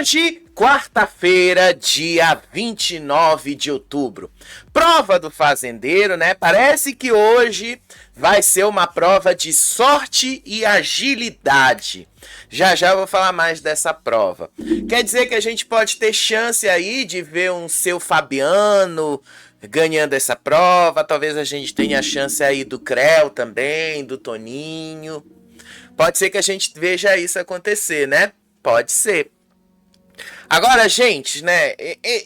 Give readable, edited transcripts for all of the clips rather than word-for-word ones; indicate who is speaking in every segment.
Speaker 1: Hoje, quarta-feira, dia 29 de outubro. Prova do fazendeiro, né? Parece que hoje vai ser uma prova de sorte e agilidade. Já já eu vou falar mais dessa prova. Quer dizer que a gente pode ter chance aí de ver um seu Fabiano ganhando essa prova. Talvez a gente tenha chance aí do Creu também, do Toninho. Pode ser que a gente veja isso acontecer, né? Pode ser. Agora, gente, né,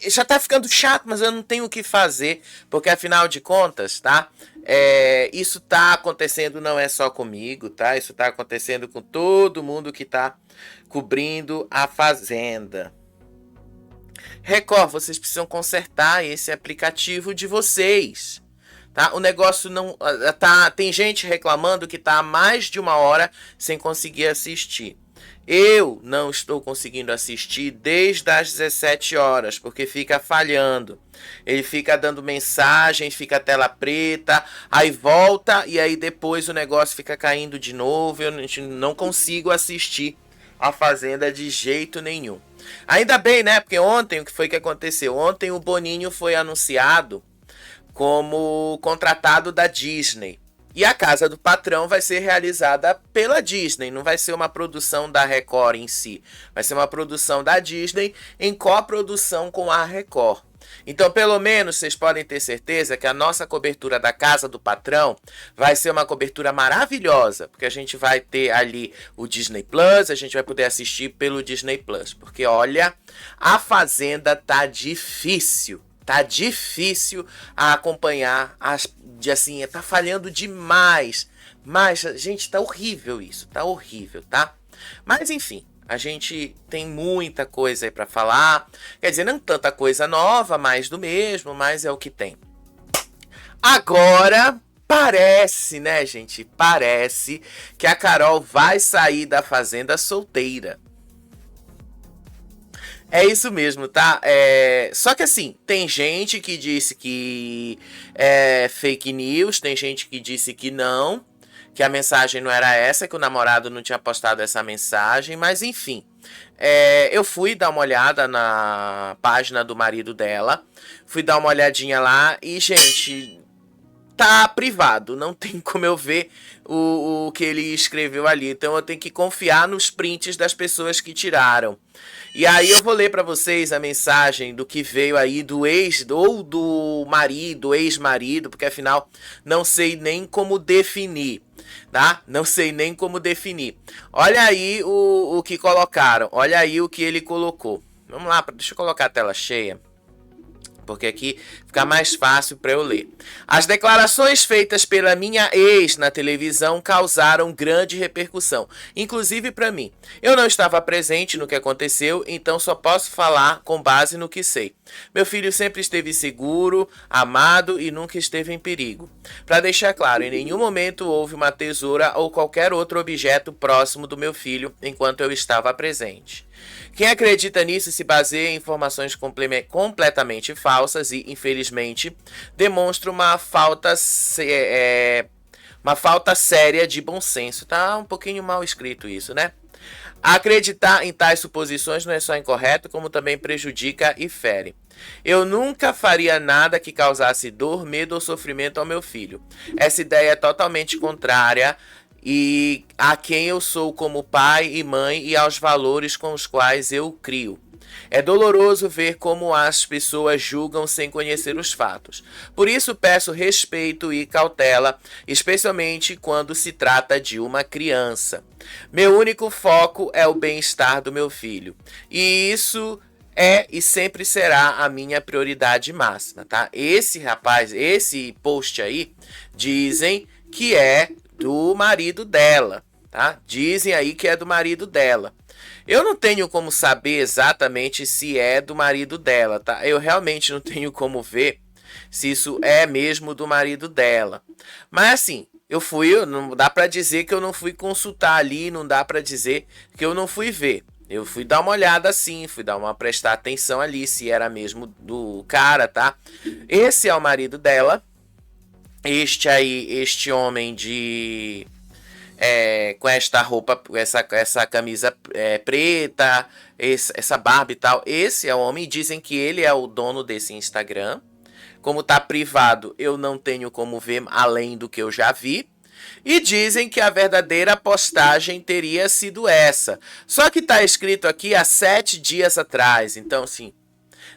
Speaker 1: já tá ficando chato, mas eu não tenho o que fazer, porque afinal de contas, tá, isso tá acontecendo não é só comigo, tá, isso tá acontecendo com todo mundo que tá cobrindo a Fazenda. Record, vocês precisam consertar esse aplicativo de vocês. Tá? O negócio não tá, tem gente reclamando que tá há mais de uma hora sem conseguir assistir. Eu não estou conseguindo assistir desde as 17 horas, porque fica falhando. Ele fica dando mensagem, fica a tela preta, aí volta e aí depois o negócio fica caindo de novo. Eu não consigo assistir a Fazenda de jeito nenhum. Ainda bem, né? Porque ontem o que foi que aconteceu? Ontem o Boninho foi anunciado como contratado da Disney. E a Casa do Patrão vai ser realizada pela Disney, não vai ser uma produção da Record em si. Vai ser uma produção da Disney em coprodução com a Record. Então, pelo menos, vocês podem ter certeza que a nossa cobertura da Casa do Patrão vai ser uma cobertura maravilhosa, porque a gente vai ter ali o Disney Plus, a gente vai poder assistir pelo Disney Plus, porque olha, a Fazenda tá difícil. Tá difícil a acompanhar, assim, tá falhando demais. Mas, gente, tá horrível isso, tá horrível, tá? Mas, enfim, a gente tem muita coisa aí pra falar. Quer dizer, não tanta coisa nova, mais do mesmo, mas é o que tem. Agora, parece, né, gente? Parece que a Carol vai sair da Fazenda solteira. É isso mesmo, tá? Só que assim, tem gente que disse que é fake news, tem gente que disse que não, que a mensagem não era essa, que o namorado não tinha postado essa mensagem, mas enfim. Eu fui dar uma olhada na página do marido dela, fui dar uma olhadinha lá e, gente, tá privado, não tem como eu ver o que ele escreveu ali, então eu tenho que confiar nos prints das pessoas que tiraram. E aí eu vou ler para vocês a mensagem do que veio aí do ex ou do marido, ex-marido, porque afinal não sei nem como definir, tá? Não sei nem como definir. Olha aí o que colocaram, olha aí o que ele colocou. Vamos lá, deixa eu colocar a tela cheia, porque aqui fica mais fácil para eu ler. As declarações feitas pela minha ex na televisão causaram grande repercussão, inclusive para mim. Eu não estava presente no que aconteceu, então só posso falar com base no que sei. Meu filho sempre esteve seguro, amado e nunca esteve em perigo. Para deixar claro, em nenhum momento houve uma tesoura ou qualquer outro objeto próximo do meu filho enquanto eu estava presente. Quem acredita nisso se baseia em informações completamente falsas e, infelizmente, demonstra uma falta séria de bom senso. Tá um pouquinho mal escrito isso, né? Acreditar em tais suposições não é só incorreto, como também prejudica e fere. Eu nunca faria nada que causasse dor, medo ou sofrimento ao meu filho. Essa ideia é totalmente contrária e a quem eu sou como pai e mãe e aos valores com os quais eu crio. É doloroso ver como as pessoas julgam sem conhecer os fatos. Por isso peço respeito e cautela, especialmente quando se trata de uma criança. Meu único foco é o bem-estar do meu filho. E isso é e sempre será a minha prioridade máxima, tá? Esse post aí, dizem que é do marido dela, tá? Dizem aí que é do marido dela. Eu não tenho como saber exatamente se é do marido dela, tá? Eu realmente não tenho como ver se isso é mesmo do marido dela. Mas assim, não dá pra dizer que eu não fui consultar ali, não dá pra dizer que eu não fui ver. Eu fui dar uma olhada assim, prestar atenção ali se era mesmo do cara, tá? Esse é o marido dela. Este homem com esta roupa, essa camisa preta, essa barba e tal. Esse é o homem, dizem que ele é o dono desse Instagram. Como tá privado, eu não tenho como ver além do que eu já vi. E dizem que a verdadeira postagem teria sido essa. Só que tá escrito aqui há 7 dias atrás. Então, assim,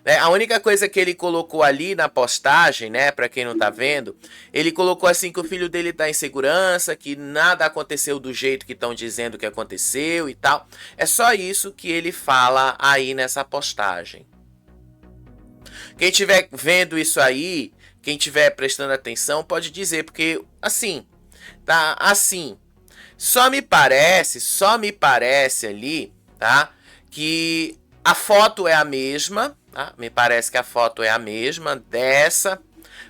Speaker 1: né, a única coisa que ele colocou ali na postagem, né, para quem não tá vendo, ele colocou assim que o filho dele tá em segurança, que nada aconteceu do jeito que estão dizendo que aconteceu e tal. É só isso que ele fala aí nessa postagem. Quem estiver vendo isso aí, quem estiver prestando atenção, pode dizer, porque assim, tá? Assim, só me parece ali, tá? Que a foto é a mesma, tá? Me parece que a foto é a mesma dessa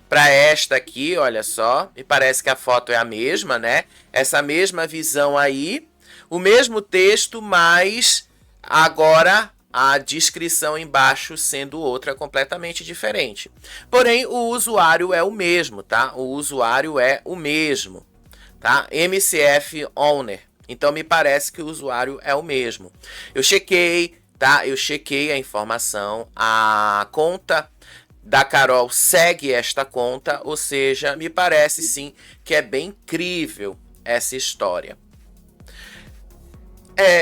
Speaker 1: para esta aqui, olha só. Me parece que a foto é a mesma, né? Essa mesma visão aí, o mesmo texto, mas agora a descrição embaixo sendo outra completamente diferente. Porém, o usuário é o mesmo, tá? O usuário é o mesmo, tá? MCF Owner. Então, me parece que o usuário é o mesmo. Eu chequei, tá? Eu chequei a informação. A conta da Carol segue esta conta, ou seja, me parece sim que é bem incrível essa história.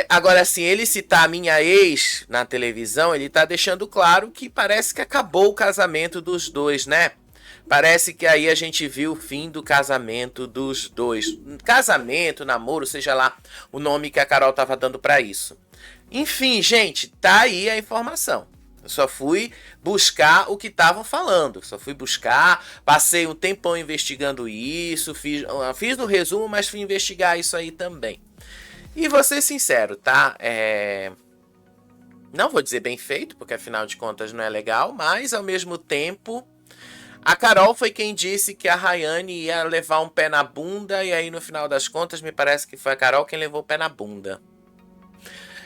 Speaker 1: Agora assim, ele citar a minha ex na televisão, ele tá deixando claro que parece que acabou o casamento dos dois, né? Parece que aí a gente viu o fim do casamento dos dois. Casamento, namoro, seja lá o nome que a Carol tava dando pra isso. Enfim, gente, tá aí a informação. Eu só fui buscar o que estavam falando. Só fui buscar, passei um tempão investigando isso, fiz no resumo, mas fui investigar isso aí também. E vou ser sincero, tá? Não vou dizer bem feito, porque afinal de contas não é legal, mas ao mesmo tempo, a Carol foi quem disse que a Rayane ia levar um pé na bunda, e aí no final das contas me parece que foi a Carol quem levou o pé na bunda.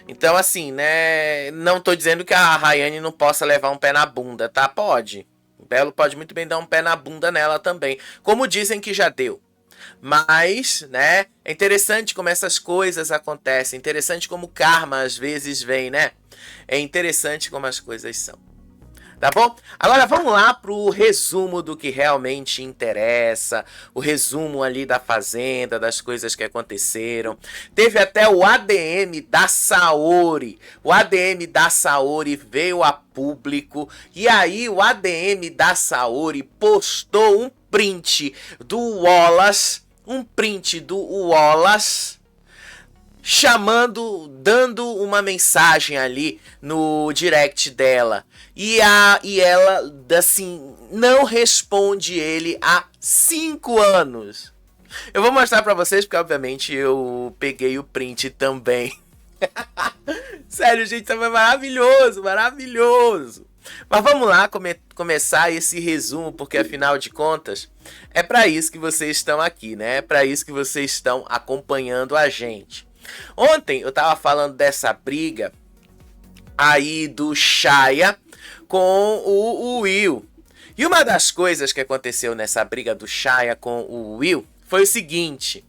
Speaker 1: Então assim, né? Não tô dizendo que a Rayane não possa levar um pé na bunda, tá? Pode. O Belo pode muito bem dar um pé na bunda nela também. Como dizem que já deu. Mas, né, é interessante como essas coisas acontecem, interessante como o karma às vezes vem, né? É interessante como as coisas são. Tá bom? Agora vamos lá pro resumo do que realmente interessa, o resumo ali da Fazenda, das coisas que aconteceram. Teve até o ADM da Saori. O ADM da Saori veio a público e aí o ADM da Saori postou um print do Wallace, chamando, dando uma mensagem ali no direct dela. E ela, assim, não responde ele há 5 anos. Eu vou mostrar pra vocês, porque obviamente eu peguei o print também. Sério, gente, isso foi maravilhoso, maravilhoso. Mas vamos lá começar esse resumo, porque afinal de contas, é para isso que vocês estão aqui, né? É para isso que vocês estão acompanhando a gente. Ontem eu tava falando dessa briga aí do Shaya com o Will. E uma das coisas que aconteceu nessa briga do Shaya com o Will foi o seguinte.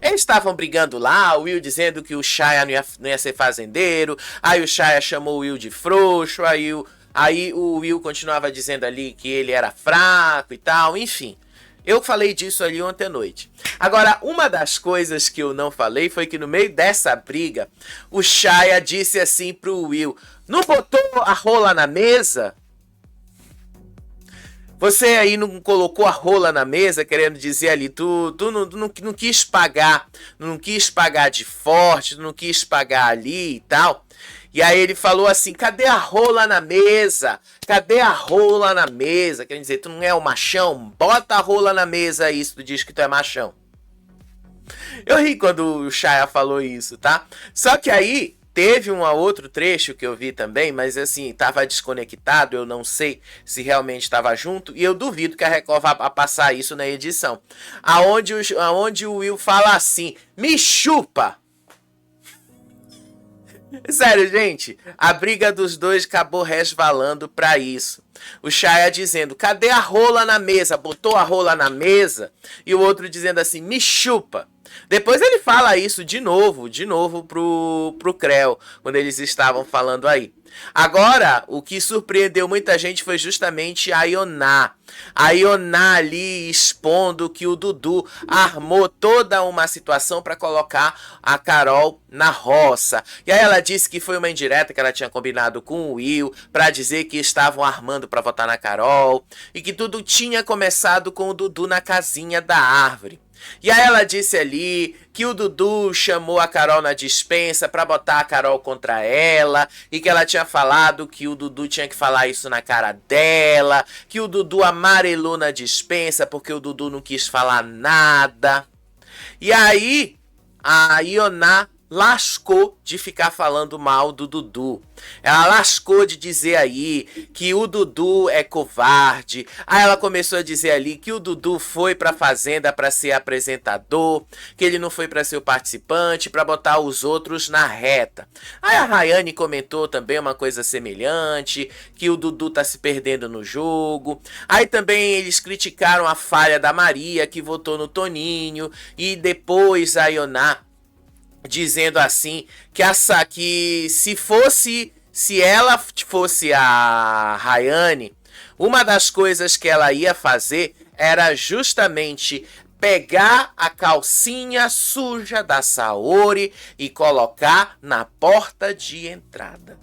Speaker 1: Eles estavam brigando lá, o Will dizendo que o Shaya não ia ser fazendeiro, aí o Shaya chamou o Will de frouxo, aí o Will continuava dizendo ali que ele era fraco e tal, enfim. Eu falei disso ali ontem à noite. Agora, uma das coisas que eu não falei foi que no meio dessa briga, o Shaya disse assim pro Will, não botou a rola na mesa? Você aí não colocou a rola na mesa, querendo dizer ali, tu não quis pagar, não quis pagar de forte, não quis pagar ali e tal. E aí ele falou assim, cadê a rola na mesa? Cadê a rola na mesa? Quer dizer, tu não é o machão? Bota a rola na mesa aí se tu diz que tu é machão. Eu ri quando o Shaya falou isso, tá? Só que aí teve um outro trecho que eu vi também, mas assim, tava desconectado, eu não sei se realmente estava junto, e eu duvido que a Record vá passar isso na edição. Aonde o Will fala assim, me chupa! Sério, gente, a briga dos dois acabou resvalando pra isso. O Shaya dizendo, cadê a rola na mesa? Botou a rola na mesa? E o outro dizendo assim, me chupa. Depois ele fala isso de novo pro Creu, quando eles estavam falando aí. Agora, o que surpreendeu muita gente foi justamente a Ioná. A Ioná ali expondo que o Dudu armou toda uma situação para colocar a Carol na roça. E aí ela disse que foi uma indireta que ela tinha combinado com o Will para dizer que estavam armando para votar na Carol e que tudo tinha começado com o Dudu na casinha da árvore. E aí ela disse ali que o Dudu chamou a Carol na despensa pra botar a Carol contra ela e que ela tinha falado que o Dudu tinha que falar isso na cara dela, que o Dudu amarelou na despensa porque o Dudu não quis falar nada. E aí a Ioná lascou de ficar falando mal do Dudu. Ela lascou de dizer aí que o Dudu é covarde. Aí ela começou a dizer ali que o Dudu foi pra fazenda pra ser apresentador, que ele não foi pra ser o participante, pra botar os outros na reta. Aí a Rayane comentou também uma coisa semelhante, que o Dudu tá se perdendo no jogo. Aí também eles criticaram a falha da Maria, que votou no Toninho, e depois a Ioná dizendo assim que se ela fosse a Rayane, uma das coisas que ela ia fazer era justamente pegar a calcinha suja da Saori e colocar na porta de entrada.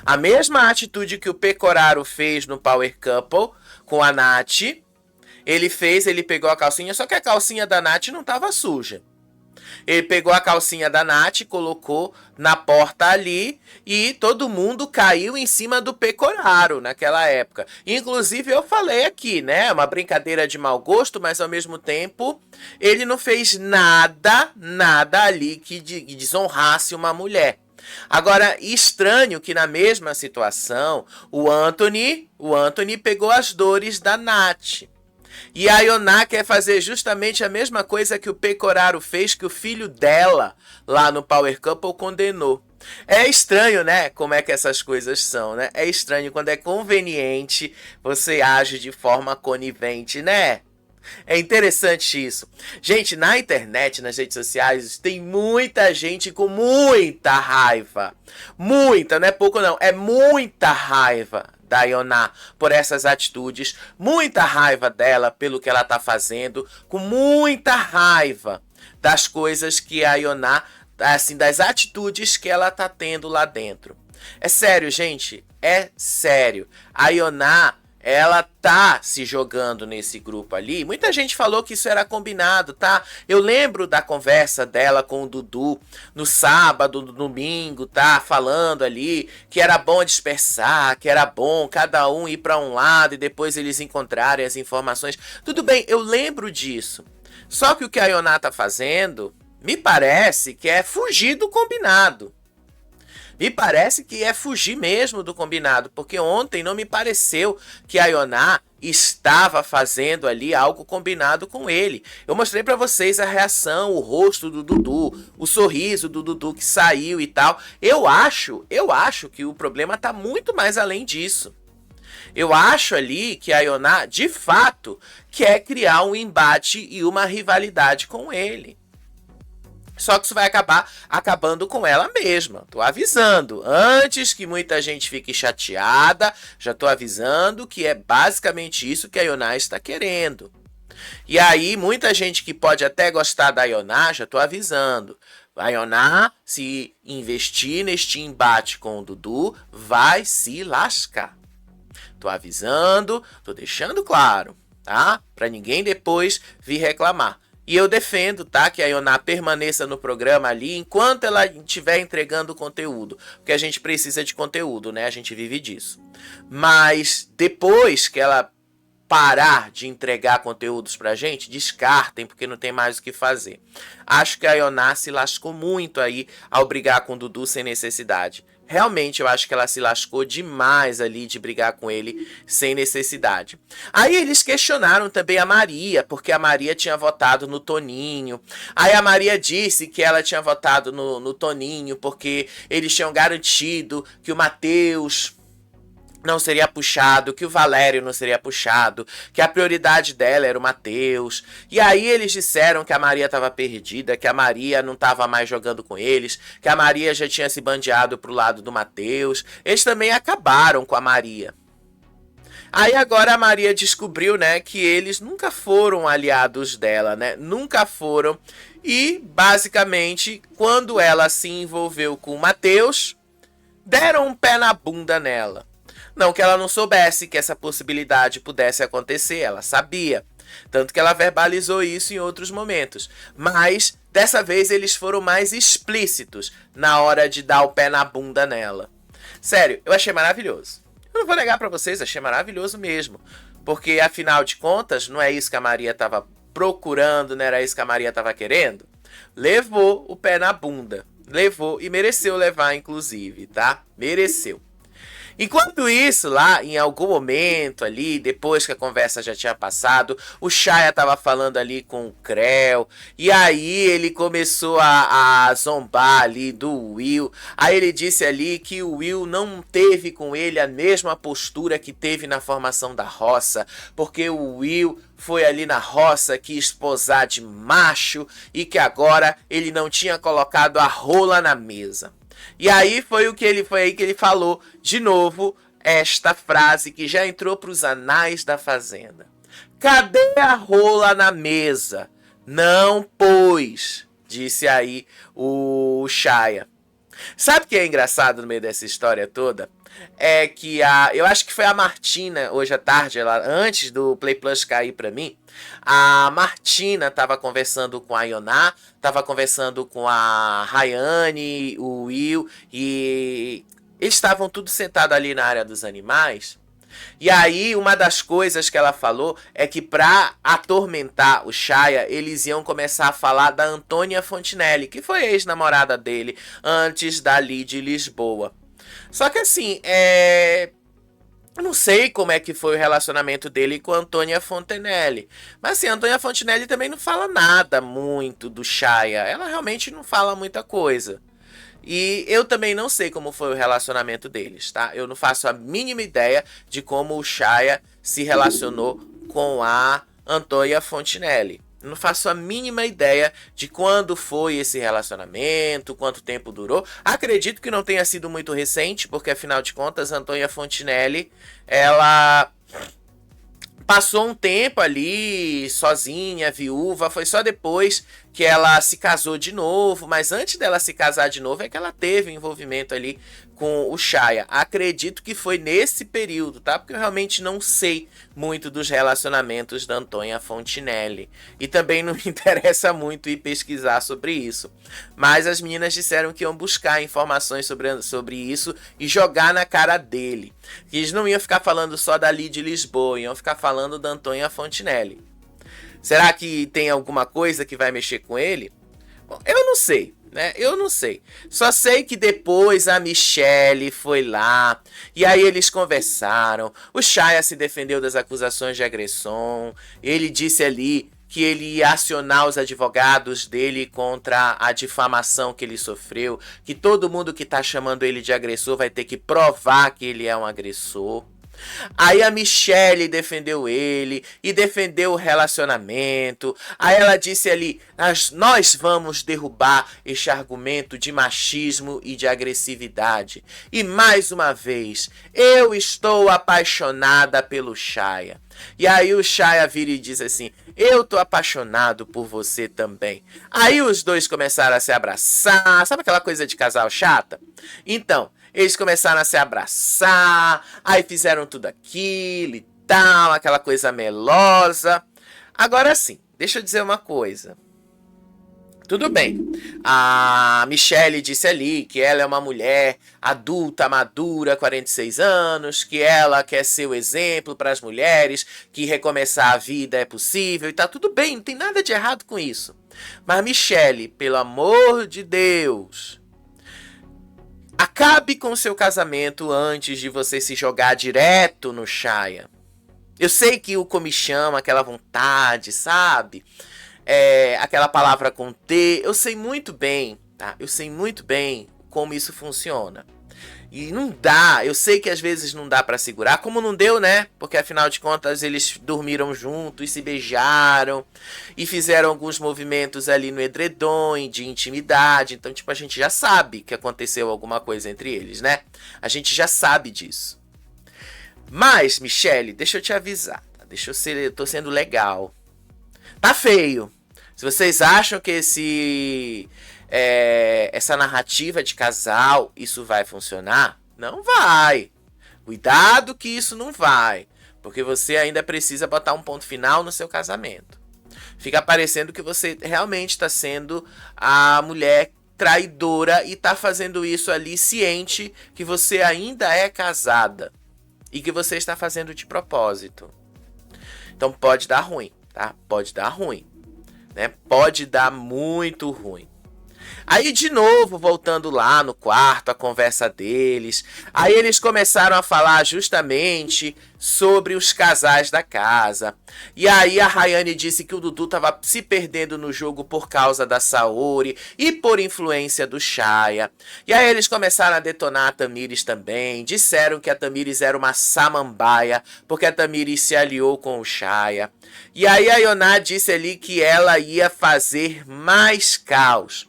Speaker 1: A mesma atitude que o Pecoraro fez no Power Couple com a Nath. Ele pegou a calcinha, só que a calcinha da Nath não estava suja. Ele pegou a calcinha da Nath, colocou na porta ali e todo mundo caiu em cima do Pecoraro naquela época. Inclusive eu falei aqui, né? Uma brincadeira de mau gosto, mas ao mesmo tempo ele não fez nada ali que desonrasse uma mulher. Agora, estranho que na mesma situação o Anthony pegou as dores da Nath. E a Ioná quer fazer justamente a mesma coisa que o Pecoraro fez, que o filho dela, lá no Power Couple, condenou. É estranho, né? Como é que essas coisas são, né? É estranho quando é conveniente, você age de forma conivente, né? É interessante isso. Gente, na internet, nas redes sociais, tem muita gente com muita raiva. Muita, não é pouco não, é muita raiva da Ioná por essas atitudes, muita raiva dela pelo que ela tá fazendo, com muita raiva das coisas que a Ioná, assim, das atitudes que ela tá tendo lá dentro. É sério, gente, é sério. A Ioná, ela tá se jogando nesse grupo ali. Muita gente falou que isso era combinado, tá? Eu lembro da conversa dela com o Dudu no sábado, no domingo, tá? Falando ali que era bom dispersar, que era bom cada um ir para um lado e depois eles encontrarem as informações. Tudo bem, eu lembro disso. Só que o que a Ioná tá fazendo, me parece que é fugir do combinado. Me parece que é fugir mesmo do combinado, porque ontem não me pareceu que a Ioná estava fazendo ali algo combinado com ele. Eu mostrei para vocês a reação, o rosto do Dudu, o sorriso do Dudu que saiu e tal. Eu acho que o problema tá muito mais além disso. Eu acho ali que a Ioná, de fato, quer criar um embate e uma rivalidade com ele. Só que isso vai acabar acabando com ela mesma. Tô avisando. Antes que muita gente fique chateada, já tô avisando que é basicamente isso que a Ioná está querendo. E aí, muita gente que pode até gostar da Ioná, já tô avisando. A Ioná, se investir neste embate com o Dudu, vai se lascar. Tô avisando, tô deixando claro, tá? Pra ninguém depois vir reclamar. E eu defendo, tá, que a Ioná permaneça no programa ali enquanto ela estiver entregando conteúdo. Porque a gente precisa de conteúdo, né? A gente vive disso. Mas depois que ela parar de entregar conteúdos pra gente, descartem, porque não tem mais o que fazer. Acho que a Ioná se lascou muito aí ao brigar com o Dudu sem necessidade. Realmente eu acho que ela se lascou demais ali de brigar com ele sem necessidade. Aí eles questionaram também a Maria, porque a Maria tinha votado no Toninho. Aí a Maria disse que ela tinha votado no Toninho porque eles tinham garantido que o Matheus não seria puxado, que o Valério não seria puxado, que a prioridade dela era o Mateus. E aí eles disseram que a Maria estava perdida, que a Maria não estava mais jogando com eles, que a Maria já tinha se bandeado pro lado do Mateus. Eles também acabaram com a Maria. Aí agora a Maria descobriu, né, que eles nunca foram aliados dela, né? Nunca foram. E basicamente, quando ela se envolveu com o Mateus, deram um pé na bunda nela. Não que ela não soubesse que essa possibilidade pudesse acontecer, ela sabia. Tanto que ela verbalizou isso em outros momentos. Mas, dessa vez, eles foram mais explícitos na hora de dar o pé na bunda nela. Sério, eu achei maravilhoso. Eu não vou negar pra vocês, achei maravilhoso mesmo. Porque, afinal de contas, não é isso que a Maria estava procurando, não era isso que a Maria estava querendo? Levou o pé na bunda. Levou e mereceu levar, inclusive, tá? Mereceu. Enquanto isso, lá em algum momento ali, depois que a conversa já tinha passado, o Shaya tava falando ali com o Creu, e aí ele começou a zombar ali do Will. Aí ele disse ali que o Will não teve com ele a mesma postura que teve na formação da roça, porque o Will foi ali na roça quis posar de macho e que agora ele não tinha colocado a rola na mesa. E aí foi aí que ele falou de novo esta frase que já entrou para os anais da Fazenda. Cadê a rola na mesa? Não pôs, disse aí o Shaya. Sabe o que é engraçado no meio dessa história toda? É que eu acho que foi a Martina, hoje à tarde, antes do Play Plus cair pra mim, a Martina tava conversando com a Ioná, tava conversando com a Rayane, o Will, e eles estavam tudo sentados ali na área dos animais. E aí, uma das coisas que ela falou é que pra atormentar o Shaya, eles iam começar a falar da Antônia Fontinelli, que foi ex-namorada dele antes dali de Lisboa. Só que assim, eu não sei como é que foi o relacionamento dele com a Antônia Fontenelle. Mas assim, a Antônia Fontenelle também não fala nada muito do Shaya. Ela realmente não fala muita coisa. E eu também não sei como foi o relacionamento deles, tá? Eu não faço a mínima ideia de como o Shaya se relacionou com a Antônia Fontinelli. Não faço a mínima ideia de quando foi esse relacionamento, quanto tempo durou. Acredito que não tenha sido muito recente, porque afinal de contas, a Antônia Fontinelli, ela passou um tempo ali sozinha, viúva, foi só depois que ela se casou de novo, mas antes dela se casar de novo é que ela teve um envolvimento ali com o Shaya. Acredito que foi nesse período, tá? Porque eu realmente não sei muito dos relacionamentos da Antônia Fontinelli. E também não me interessa muito ir pesquisar sobre isso. Mas as meninas disseram que iam buscar informações sobre isso e jogar na cara dele. Que eles não iam ficar falando só da Lidy Lisboa, iam ficar falando da Antônia Fontinelli. Será que tem alguma coisa que vai mexer com ele? Bom, eu não sei, né? Eu não sei. Só sei que depois a Michelle foi lá e aí eles conversaram. O Shaya se defendeu das acusações de agressão. Ele disse ali que ele ia acionar os advogados dele contra a difamação que ele sofreu, que todo mundo que tá chamando ele de agressor vai ter que provar que ele é um agressor. Aí a Michelle defendeu ele e defendeu o relacionamento. Aí ela disse ali: nós vamos derrubar este argumento de machismo e de agressividade. E mais uma vez, eu estou apaixonada pelo Shaya. E aí o Shaya vira e diz assim: eu tô apaixonado por você também. Aí os dois começaram a se abraçar. Sabe aquela coisa de casal chata? Então, eles começaram a se abraçar, aí fizeram tudo aquilo e tal, aquela coisa melosa. Agora sim, deixa eu dizer uma coisa. Tudo bem, a Michelle disse ali que ela é uma mulher adulta, madura, 46 anos, que ela quer ser o exemplo para as mulheres, que recomeçar a vida é possível e tá tudo bem, não tem nada de errado com isso. Mas Michelle, pelo amor de Deus, acabe com seu casamento antes de você se jogar direto no Shaya. Eu sei que o comichão, aquela vontade, sabe? Aquela palavra com T, eu sei muito bem, tá? Eu sei muito bem como isso funciona. E não dá, eu sei que às vezes não dá pra segurar, como não deu, né? Porque afinal de contas eles dormiram juntos, se beijaram e fizeram alguns movimentos ali no edredom de intimidade. Então, tipo, a gente já sabe que aconteceu alguma coisa entre eles, né? A gente já sabe disso. Mas, Michele, deixa eu te avisar, tá? Eu tô sendo legal. Tá feio. Se vocês acham que essa narrativa de casal, isso vai funcionar? Não vai. Cuidado que isso não vai. Porque você ainda precisa botar um ponto final no seu casamento. Fica parecendo que você realmente está sendo a mulher traidora e está fazendo isso ali ciente que você ainda é casada. E que você está fazendo de propósito. Então pode dar ruim, tá? Pode dar ruim. Né? Pode dar muito ruim. Aí de novo, voltando lá no quarto, a conversa deles, aí eles começaram a falar justamente sobre os casais da casa. E aí a Rayane disse que o Dudu estava se perdendo no jogo por causa da Saori e por influência do Shaya. E aí eles começaram a detonar a Tamires também, disseram que a Tamires era uma samambaia, porque a Tamires se aliou com o Shaya. E aí a Ioná disse ali que ela ia fazer mais caos.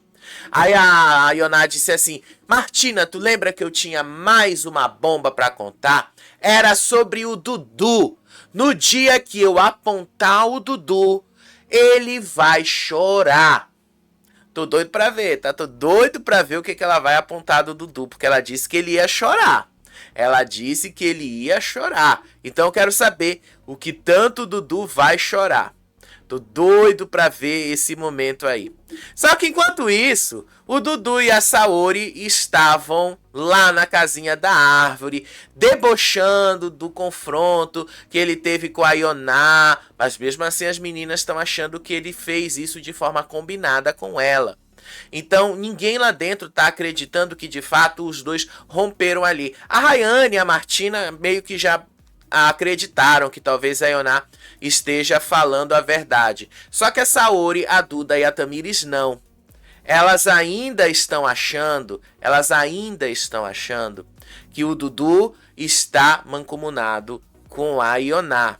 Speaker 1: Aí a Ioná disse assim: Martina, tu lembra que eu tinha mais uma bomba pra contar? Era sobre o Dudu. No dia que eu apontar o Dudu, ele vai chorar. Tô doido pra ver, tá? Tô doido pra ver o que ela vai apontar do Dudu, porque ela disse que ele ia chorar. Ela disse que ele ia chorar. Então eu quero saber o que tanto o Dudu vai chorar. Tô doido pra ver esse momento aí. Só que enquanto isso, o Dudu e a Saori estavam lá na casinha da árvore, debochando do confronto que ele teve com a Ioná. Mas mesmo assim as meninas estão achando que ele fez isso de forma combinada com ela. Então ninguém lá dentro tá acreditando que de fato os dois romperam ali. A Rayane e a Martina meio que já acreditaram que talvez a Ioná esteja falando a verdade. Só que a Saori, a Duda e a Tamires não. Elas ainda estão achando que o Dudu está mancomunado com a Ioná.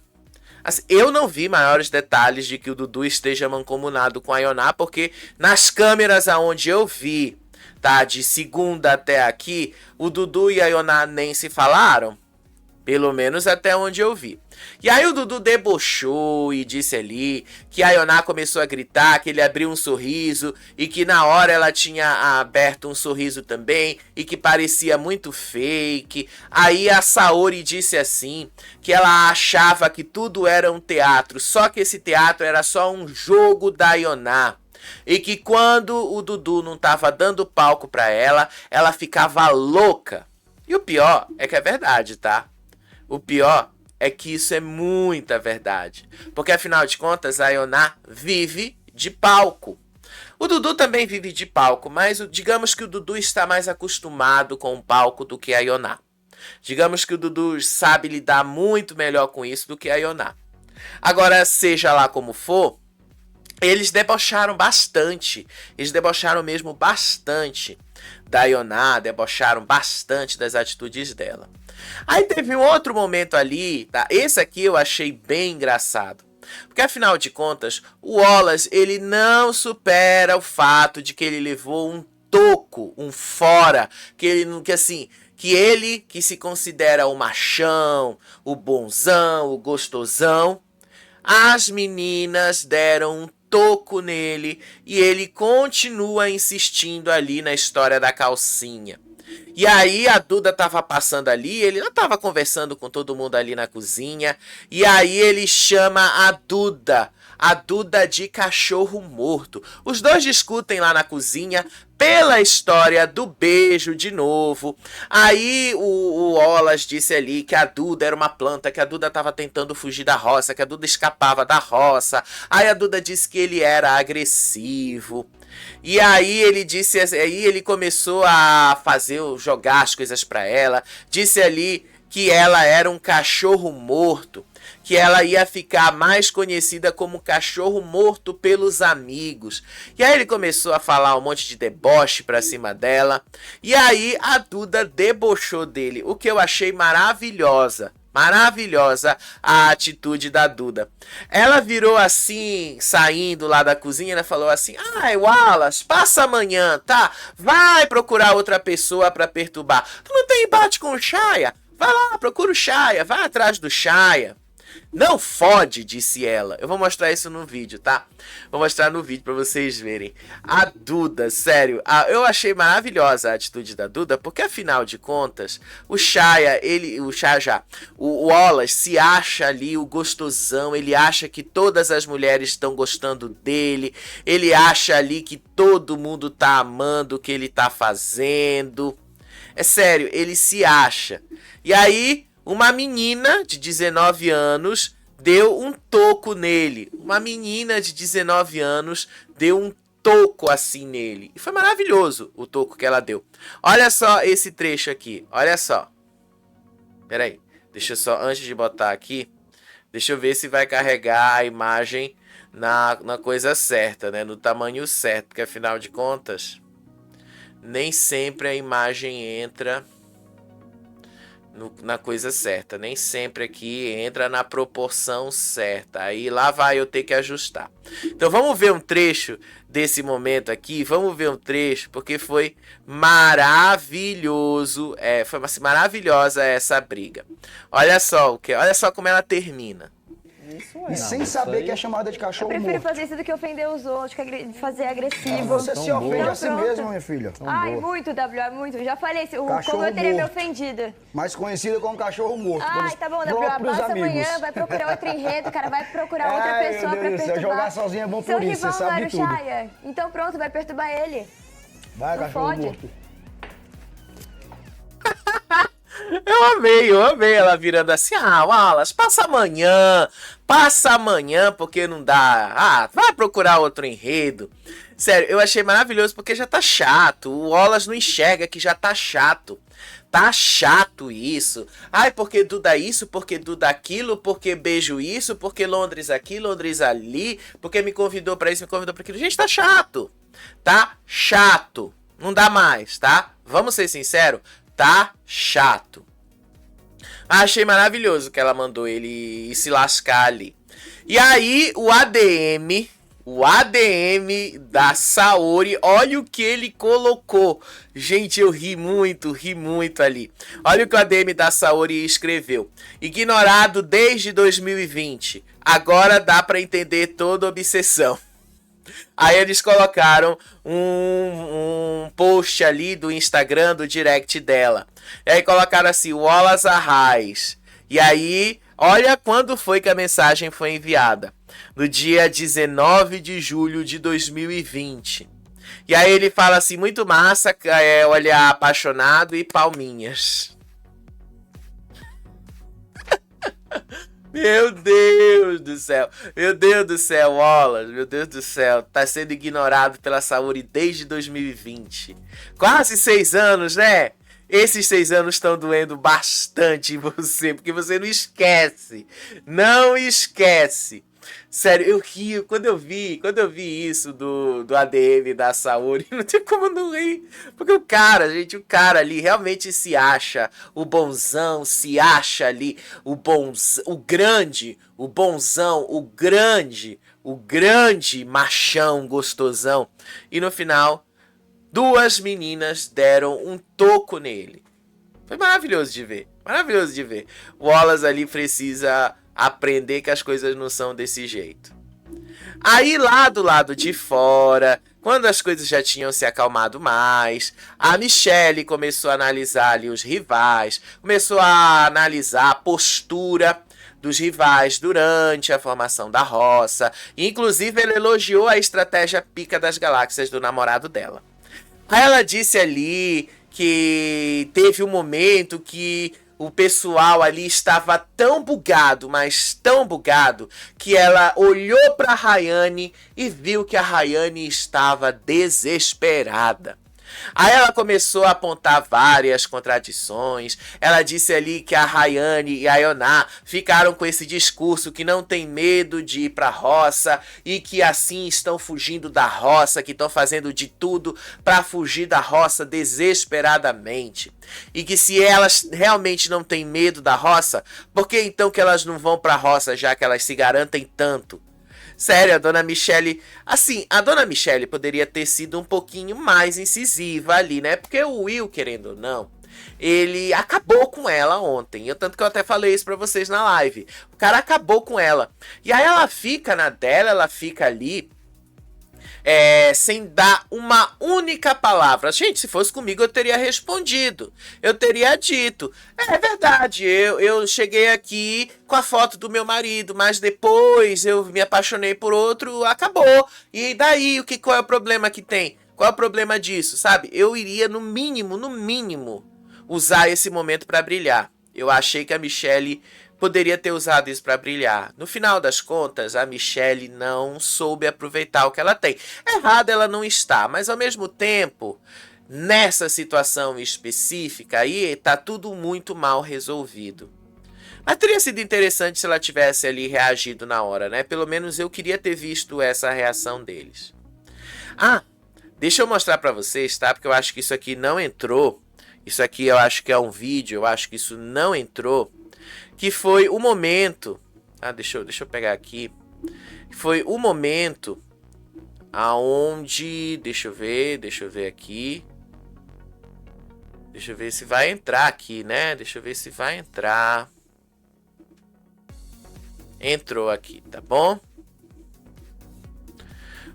Speaker 1: Assim, eu não vi maiores detalhes de que o Dudu esteja mancomunado com a Ioná, porque nas câmeras aonde eu vi, tá, de segunda até aqui, o Dudu e a Ioná nem se falaram. Pelo menos até onde eu vi. E aí o Dudu debochou e disse ali que a Ioná começou a gritar, que ele abriu um sorriso e que na hora ela tinha aberto um sorriso também e que parecia muito fake. Aí a Saori disse assim, que ela achava que tudo era um teatro, só que esse teatro era só um jogo da Ioná. E que quando o Dudu não estava dando palco pra ela, ela ficava louca. E o pior é que é verdade, tá? O pior é que isso é muita verdade. Porque afinal de contas, a Ioná vive de palco. O Dudu também vive de palco, mas digamos que o Dudu está mais acostumado com o palco do que a Ioná. Digamos que o Dudu sabe lidar muito melhor com isso do que a Ioná. Agora, seja lá como for, eles debocharam bastante. Eles debocharam mesmo bastante da Ioná, debocharam bastante das atitudes dela. Aí teve um outro momento ali, tá? Esse aqui eu achei bem engraçado. Porque afinal de contas, o Wallace, ele não supera o fato de que ele levou um toco, um fora, que ele que se considera o machão, o bonzão, o gostosão, as meninas deram um toco nele e ele continua insistindo ali na história da calcinha. E aí a Duda tava passando ali, ele não tava conversando com todo mundo ali na cozinha, e aí ele chama a Duda de cachorro morto. Os dois discutem lá na cozinha pela história do beijo de novo. Aí o Wallace disse ali que a Duda era uma planta, que a Duda tava tentando fugir da roça, que a Duda escapava da roça. Aí a Duda disse que ele era agressivo. E aí ele começou a jogar as coisas pra ela. Disse ali que ela era um cachorro morto, que ela ia ficar mais conhecida como cachorro morto pelos amigos. E aí ele começou a falar um monte de deboche pra cima dela. E aí a Duda debochou dele, o que eu achei maravilhosa. Maravilhosa a atitude da Duda. Ela virou assim, saindo lá da cozinha, ela falou assim: ai, Wallace, passa amanhã, tá? Vai procurar outra pessoa pra perturbar. Tu não tem embate com o Shaya? Vai lá, procura o Shaya, vai atrás do Shaya. Não fode, disse ela. Eu vou mostrar isso no vídeo, tá? Vou mostrar no vídeo pra vocês verem. A Duda, sério, eu achei maravilhosa a atitude da Duda, porque afinal de contas, o Wallace se acha ali o gostosão, ele acha que todas as mulheres estão gostando dele, ele acha ali que todo mundo tá amando o que ele tá fazendo. É sério, ele se acha. E aí, uma menina de 19 anos deu um toco nele. Uma menina de 19 anos deu um toco assim nele. E foi maravilhoso o toco que ela deu. Olha só esse trecho aqui. Olha só. Pera aí. Deixa eu só, antes de botar aqui, deixa eu ver se vai carregar a imagem na coisa certa, né? No tamanho certo. Porque afinal de contas, nem sempre a imagem entra na coisa certa, nem sempre aqui entra na proporção certa, aí lá vai eu ter que ajustar. Então vamos ver um trecho desse momento aqui, vamos ver um trecho, porque foi maravilhoso, foi assim, maravilhosa essa briga. Olha só como ela termina.
Speaker 2: E sem saber que é chamada de cachorro morto.
Speaker 3: Eu prefiro fazer isso do que ofender os outros, que fazer agressivo.
Speaker 2: Você se ofende a si mesmo, minha filha.
Speaker 3: Ai, muito, WA, muito. Eu já falei, como eu teria me ofendido.
Speaker 2: Mais conhecida como cachorro morto.
Speaker 3: Ai, tá bom, WA, passa amanhã, vai procurar outro enredo, cara, vai procurar outra pessoa pra perturbar.
Speaker 2: Jogar sozinho é bom por isso, você sabe tudo.
Speaker 3: Shaya. Então pronto, vai perturbar ele.
Speaker 2: Vai, cachorro morto.
Speaker 1: Eu amei ela virando assim: ah, Wallace, passa amanhã, porque não dá. Vai procurar outro enredo. Sério, eu achei maravilhoso porque já tá chato. O Wallace não enxerga que já tá chato. Tá chato isso. Ai, porque Duda isso, porque Duda aquilo, porque beijo isso, porque Londres aqui, Londres ali, porque me convidou pra isso, me convidou pra aquilo. Gente, tá chato. Tá chato. Não dá mais, tá? Vamos ser sinceros. Tá chato. Achei maravilhoso que ela mandou ele se lascar ali. E aí, o ADM da Saori, olha o que ele colocou. Gente, eu ri muito ali. Olha o que o ADM da Saori escreveu. Ignorado desde 2020. Agora dá pra entender toda obsessão. Aí eles colocaram um post ali do Instagram, do direct dela. E aí colocaram assim, Wallace Arraes. E aí, olha quando foi que a mensagem foi enviada. No dia 19 de julho de 2020. E aí ele fala assim, muito massa, olhar apaixonado e palminhas. Meu Deus do céu, Wallace, meu Deus do céu, tá sendo ignorado pela Saori desde 2020. Quase 6 anos, né? Esses 6 anos estão doendo bastante em você, porque você não esquece. Não esquece. Sério, eu rio quando eu vi isso do ADM da Saori, não tem como não rir. Porque o cara ali realmente se acha o bonzão, se acha ali o grande machão gostosão. E no final, 2 meninas deram um toco nele. Foi maravilhoso de ver. O Wallace ali precisa aprender que as coisas não são desse jeito. Aí lá do lado de fora, quando as coisas já tinham se acalmado mais, a Michelle começou a analisar ali os rivais, começou a analisar a postura dos rivais durante a formação da roça. Inclusive, ele elogiou a estratégia pica das galáxias do namorado dela. Aí ela disse ali que teve um momento que o pessoal ali estava tão bugado, mas tão bugado, que ela olhou para a Rayane e viu que a Rayane estava desesperada. Aí ela começou a apontar várias contradições. Ela disse ali que a Rayane e a Ioná ficaram com esse discurso que não tem medo de ir pra roça e que assim estão fugindo da roça, que estão fazendo de tudo para fugir da roça desesperadamente. E que se elas realmente não têm medo da roça, por que então que elas não vão pra roça, já que elas se garantem tanto? Sério, a dona Michele... Assim, a dona Michele poderia ter sido um pouquinho mais incisiva ali, né? Porque o Will, querendo ou não, ele acabou com ela ontem. Tanto que eu até falei isso pra vocês na live. O cara acabou com ela. E aí ela fica na dela, ela fica ali... sem dar uma única palavra. Gente, se fosse comigo eu teria respondido. Eu teria dito. É verdade, eu cheguei aqui com a foto do meu marido, mas depois eu me apaixonei por outro, acabou. E daí, qual é o problema que tem? Qual é o problema disso, sabe? Eu iria, no mínimo, usar esse momento para brilhar. Eu achei que a Michele poderia ter usado isso para brilhar. No final das contas, a Michele não soube aproveitar o que ela tem. Errada ela não está, mas ao mesmo tempo, nessa situação específica aí, tá tudo muito mal resolvido. Mas teria sido interessante se ela tivesse ali reagido na hora, né? Pelo menos eu queria ter visto essa reação deles. Ah, deixa eu mostrar para vocês, tá? Porque eu acho que isso aqui não entrou. Isso aqui eu acho que é um vídeo, eu acho que isso não entrou. Que foi o momento... deixa eu pegar aqui. Foi o momento aonde... Deixa eu ver aqui. Deixa eu ver se vai entrar aqui, né? Deixa eu ver se vai entrar. Entrou aqui, tá bom?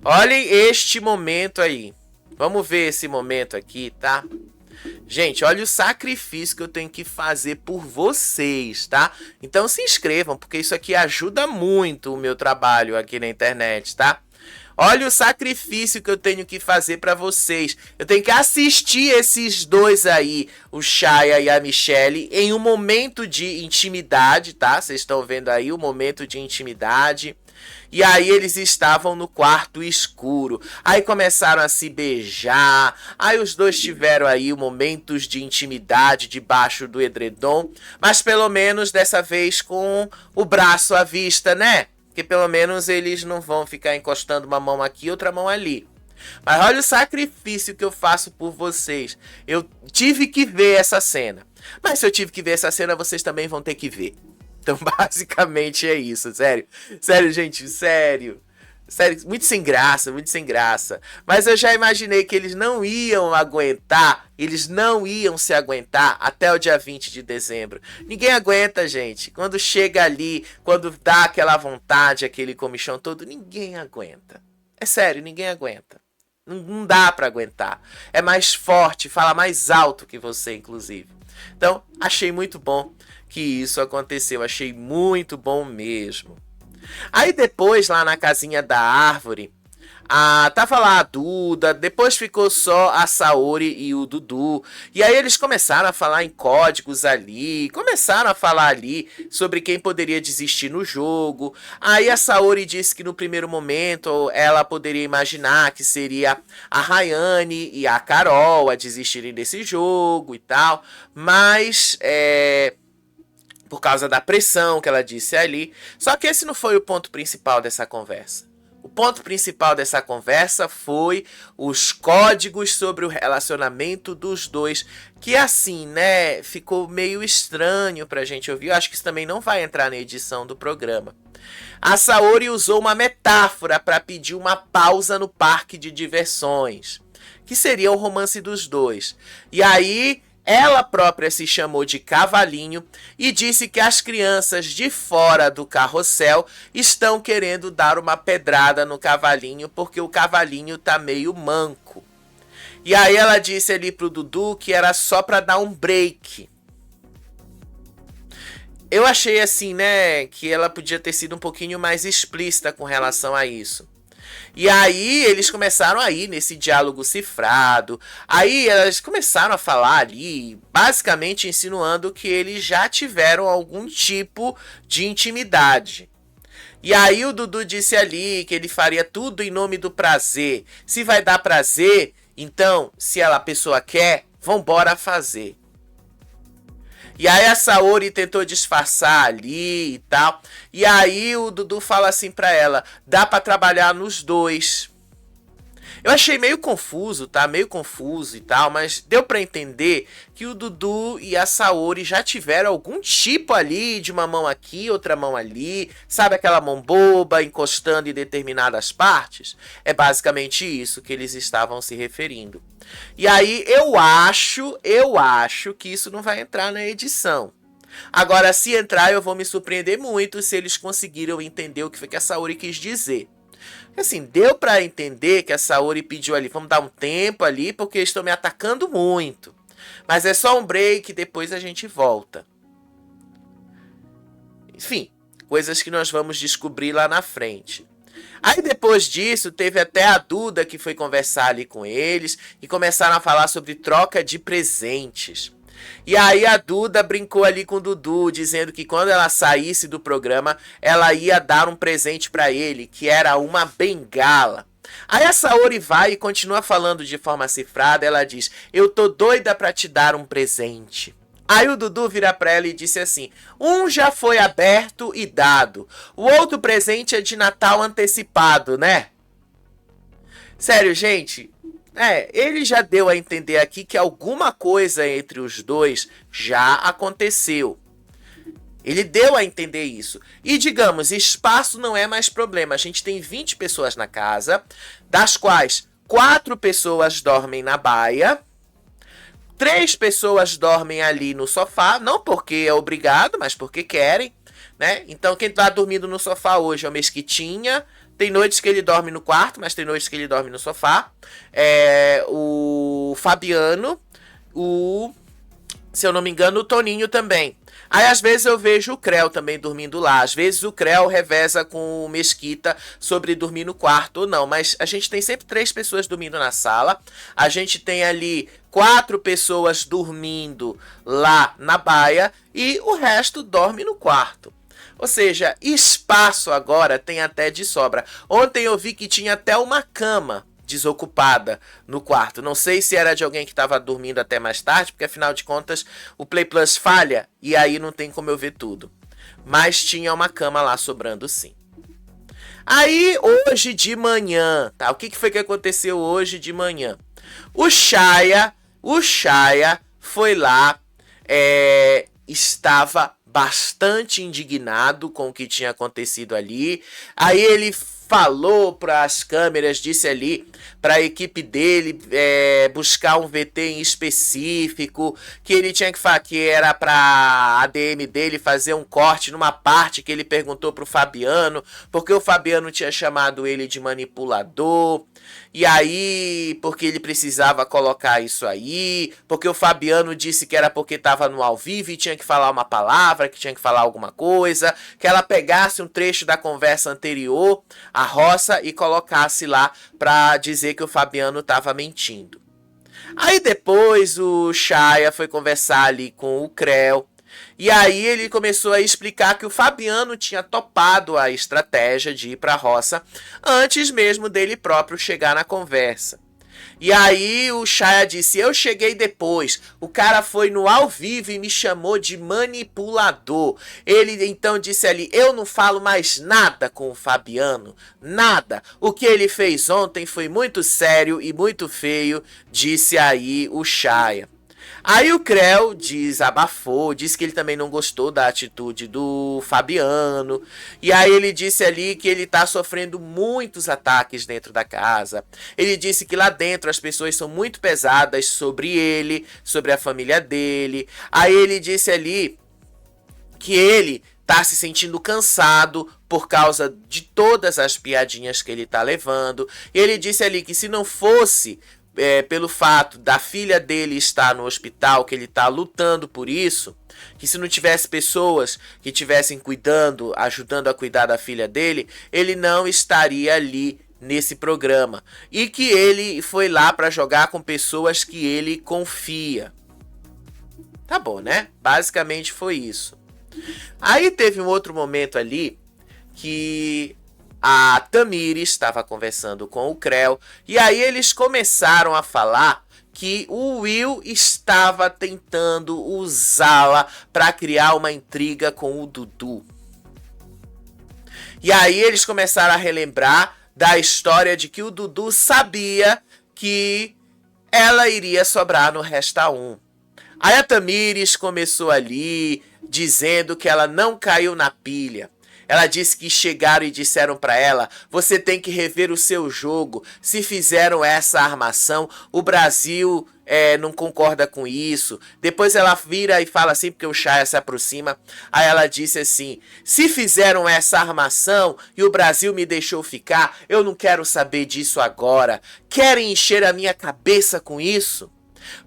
Speaker 1: Olhem este momento aí. Vamos ver esse momento aqui, tá? Gente, olha o sacrifício que eu tenho que fazer por vocês, tá? Então se inscrevam, porque isso aqui ajuda muito o meu trabalho aqui na internet, tá? Olha o sacrifício que eu tenho que fazer para vocês. Eu tenho que assistir esses dois aí, o Chaya e a Michele, em um momento de intimidade, tá? Vocês estão vendo aí o momento de intimidade. E aí eles estavam no quarto escuro. Aí começaram a se beijar. Aí os dois tiveram aí momentos de intimidade debaixo do edredom. Mas pelo menos dessa vez com o braço à vista, né? Que pelo menos eles não vão ficar encostando uma mão aqui e outra mão ali. Mas olha o sacrifício que eu faço por vocês. Eu tive que ver essa cena. Mas se eu tive que ver essa cena, vocês também vão ter que ver. Então, basicamente é isso, sério. Sério, gente, sério. Sério, muito sem graça, muito sem graça. Mas eu já imaginei que eles não iam aguentar, eles não iam se aguentar até o dia 20 de dezembro. Ninguém aguenta, gente. Quando chega ali, quando dá aquela vontade, aquele comichão todo, ninguém aguenta. É sério, ninguém aguenta. Não dá pra aguentar. É mais forte, fala mais alto que você, inclusive. Então, achei muito bom que isso aconteceu. Achei muito bom mesmo. Aí depois, lá na casinha da árvore, tava lá a Duda, depois ficou só a Saori e o Dudu. E aí eles começaram a falar em códigos ali, começaram a falar ali sobre quem poderia desistir no jogo. Aí a Saori disse que no primeiro momento ela poderia imaginar que seria a Rayane e a Carol a desistirem desse jogo e tal. Mas, por causa da pressão que ela disse ali. Só que esse não foi o ponto principal dessa conversa. O ponto principal dessa conversa foi os códigos sobre o relacionamento dos dois. Que assim, né, ficou meio estranho pra gente ouvir. Eu acho que isso também não vai entrar na edição do programa. A Saori usou uma metáfora para pedir uma pausa no parque de diversões. Que seria o romance dos dois. E aí... ela própria se chamou de cavalinho e disse que as crianças de fora do carrossel estão querendo dar uma pedrada no cavalinho porque o cavalinho tá meio manco. E aí ela disse ali pro Dudu que era só pra dar um break. Eu achei assim, né, que ela podia ter sido um pouquinho mais explícita com relação a isso. E aí eles começaram aí nesse diálogo cifrado. Aí elas começaram a falar ali, basicamente insinuando que eles já tiveram algum tipo de intimidade. E aí o Dudu disse ali que ele faria tudo em nome do prazer. Se vai dar prazer, Então, se a pessoa quer, vambora fazer. E aí a Saori tentou disfarçar ali e tal. E aí o Dudu fala assim pra ela, dá pra trabalhar nos dois. Eu achei meio confuso, tá? Meio confuso e tal, mas deu pra entender que o Dudu e a Saori já tiveram algum tipo ali de uma mão aqui, outra mão ali. Sabe aquela mão boba encostando em determinadas partes? É basicamente isso que eles estavam se referindo. E aí eu acho que isso não vai entrar na edição. Agora, se entrar, eu vou me surpreender muito se eles conseguiram entender o que foi que a Saori quis dizer. Assim, deu pra entender que a Saori pediu ali, vamos dar um tempo ali, porque eles estão me atacando muito. Mas é só um break, depois a gente volta. Enfim, coisas que nós vamos descobrir lá na frente. Aí depois disso, teve até a Duda que foi conversar ali com eles e começaram a falar sobre troca de presentes. E aí a Duda brincou ali com o Dudu, dizendo que quando ela saísse do programa, ela ia dar um presente pra ele, que era uma bengala. Aí a Saori vai e continua falando de forma cifrada, ela diz, eu tô doida pra te dar um presente. Aí o Dudu vira pra ela e disse assim, um já foi aberto e dado, o outro presente é de Natal antecipado, né? Sério, gente, ele já deu a entender aqui que alguma coisa entre os dois já aconteceu. Ele deu a entender isso. E digamos, espaço não é mais problema. A gente tem 20 pessoas na casa, das quais 4 pessoas dormem na baia, 3 pessoas dormem ali no sofá, não porque é obrigado, mas porque querem, né? Então quem tá dormindo no sofá hoje é o Mesquitinha. Tem noites que ele dorme no quarto, mas tem noites que ele dorme no sofá. O Fabiano, se eu não me engano, o Toninho também. Aí às vezes eu vejo o Creu também dormindo lá. Às vezes o Creu reveza com o Mesquita sobre dormir no quarto ou não. Mas a gente tem sempre 3 pessoas dormindo na sala. A gente tem ali 4 pessoas dormindo lá na baia. E o resto dorme no quarto. Ou seja, espaço agora tem até de sobra. Ontem eu vi que tinha até uma cama desocupada no quarto. Não sei se era de alguém que estava dormindo até mais tarde, porque afinal de contas o Play Plus falha e aí não tem como eu ver tudo. Mas tinha uma cama lá sobrando sim. Aí hoje de manhã, tá? O que foi que aconteceu hoje de manhã? O Chaya foi lá, estava bastante indignado com o que tinha acontecido ali. Aí ele falou para as câmeras, disse ali para a equipe dele buscar um VT em específico, que ele tinha que falar que era para a ADM dele fazer um corte numa parte que ele perguntou pro Fabiano, porque o Fabiano tinha chamado ele de manipulador. E aí, porque ele precisava colocar isso aí, porque o Fabiano disse que era porque estava no ao vivo e tinha que falar uma palavra, que tinha que falar alguma coisa, que ela pegasse um trecho da conversa anterior, a roça, e colocasse lá para dizer que o Fabiano estava mentindo. Aí depois o Chaya foi conversar ali com o Creu, e aí ele começou a explicar que o Fabiano tinha topado a estratégia de ir para a roça antes mesmo dele próprio chegar na conversa. E aí o Chaya disse, eu cheguei depois, o cara foi no ao vivo e me chamou de manipulador. Ele então disse ali, eu não falo mais nada com o Fabiano, nada. O que ele fez ontem foi muito sério e muito feio, disse aí o Chaya. Aí o Creu desabafou, disse que ele também não gostou da atitude do Fabiano. E aí ele disse ali que ele tá sofrendo muitos ataques dentro da casa. Ele disse que lá dentro as pessoas são muito pesadas sobre ele, sobre a família dele. Aí ele disse ali que ele tá se sentindo cansado por causa de todas as piadinhas que ele tá levando. E ele disse ali que se não fosse pelo fato da filha dele estar no hospital, que ele está lutando por isso, que se não tivesse pessoas que estivessem cuidando, ajudando a cuidar da filha dele, ele não estaria ali nesse programa. E que ele foi lá para jogar com pessoas que ele confia. Tá bom, né? Basicamente foi isso. Aí teve um outro momento ali que a Tamires estava conversando com o Creu, e aí eles começaram a falar que o Will estava tentando usá-la para criar uma intriga com o Dudu. E aí eles começaram a relembrar da história de que o Dudu sabia que ela iria sobrar no Resta 1. Aí a Tamires começou ali dizendo que ela não caiu na pilha. Ela disse que chegaram e disseram para ela: você tem que rever o seu jogo. Se fizeram essa armação, o Brasil não concorda com isso. Depois ela vira e fala assim, porque o Shaya se aproxima. Aí ela disse assim: se fizeram essa armação e o Brasil me deixou ficar, eu não quero saber disso agora. Querem encher a minha cabeça com isso?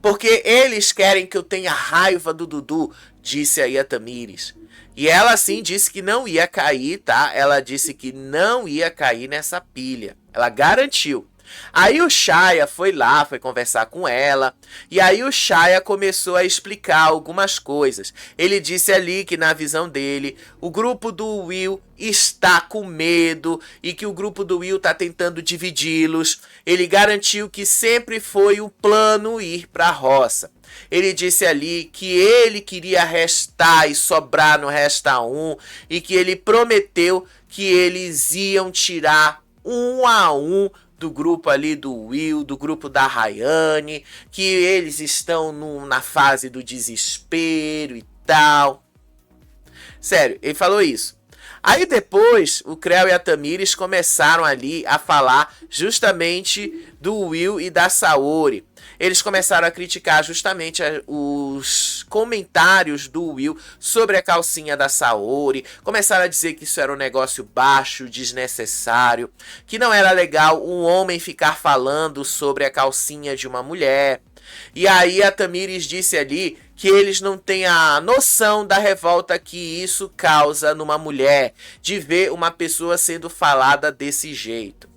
Speaker 1: Porque eles querem que eu tenha raiva do Dudu, disse aí a Tamires. E ela sim disse que não ia cair, tá? Ela disse que não ia cair nessa pilha. Ela garantiu. Aí o Shaya foi lá, foi conversar com ela. E aí o Shaya começou a explicar algumas coisas. Ele disse ali que na visão dele, o grupo do Will está com medo e que o grupo do Will está tentando dividi-los. Ele garantiu que sempre foi o plano ir para a roça. Ele disse ali que ele queria restar e sobrar no Resta 1 e que ele prometeu que eles iam tirar 1 a 1 do grupo ali do Will, do grupo da Rayane, que eles estão na fase do desespero e tal. Sério, ele falou isso. Aí depois, o Creu e a Tamires começaram ali a falar justamente do Will e da Saori. Eles começaram a criticar justamente os comentários do Will sobre a calcinha da Saori. Começaram a dizer que isso era um negócio baixo, desnecessário, que não era legal um homem ficar falando sobre a calcinha de uma mulher. E aí a Tamires disse ali que eles não têm a noção da revolta que isso causa numa mulher, de ver uma pessoa sendo falada desse jeito.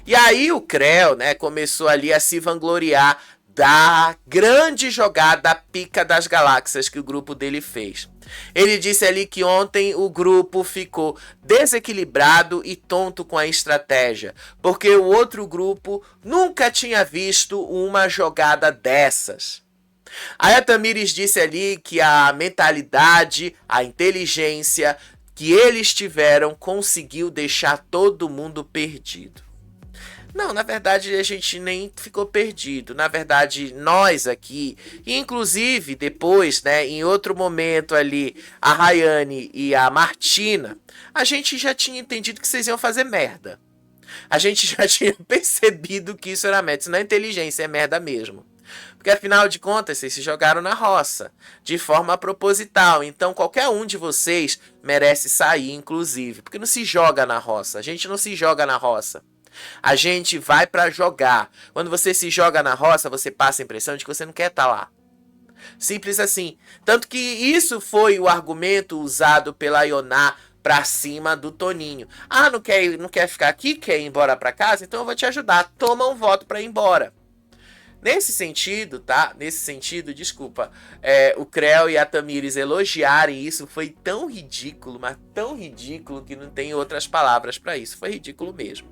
Speaker 1: E aí o Creu, né, começou ali a se vangloriar da grande jogada pica das galáxias que o grupo dele fez. Ele disse ali que ontem o grupo ficou desequilibrado e tonto com a estratégia, porque o outro grupo nunca tinha visto uma jogada dessas. Aí a Tamires disse ali que a mentalidade, a inteligência que eles tiveram conseguiu deixar todo mundo perdido. Não, na verdade a gente nem ficou perdido. Na verdade, nós aqui, inclusive depois, né, em outro momento ali, a Rayane e a Martina, a gente já tinha entendido que vocês iam fazer merda. A gente já tinha percebido que isso era merda. Isso não é inteligência, é merda mesmo. Porque afinal de contas, vocês se jogaram na roça, de forma proposital. Então qualquer um de vocês merece sair, inclusive. Porque não se joga na roça. A gente não se joga na roça. A gente vai pra jogar. Quando você se joga na roça, você passa a impressão de que você não quer estar lá. Simples assim. Tanto que isso foi o argumento usado pela Ioná pra cima do Toninho. Ah, não quer ficar aqui? Quer ir embora pra casa? Então eu vou te ajudar. Toma um voto pra ir embora. Nesse sentido, tá? Nesse sentido, desculpa, o Creu e a Tamires elogiarem isso foi tão ridículo, mas tão ridículo que não tem outras palavras pra isso. Foi ridículo mesmo.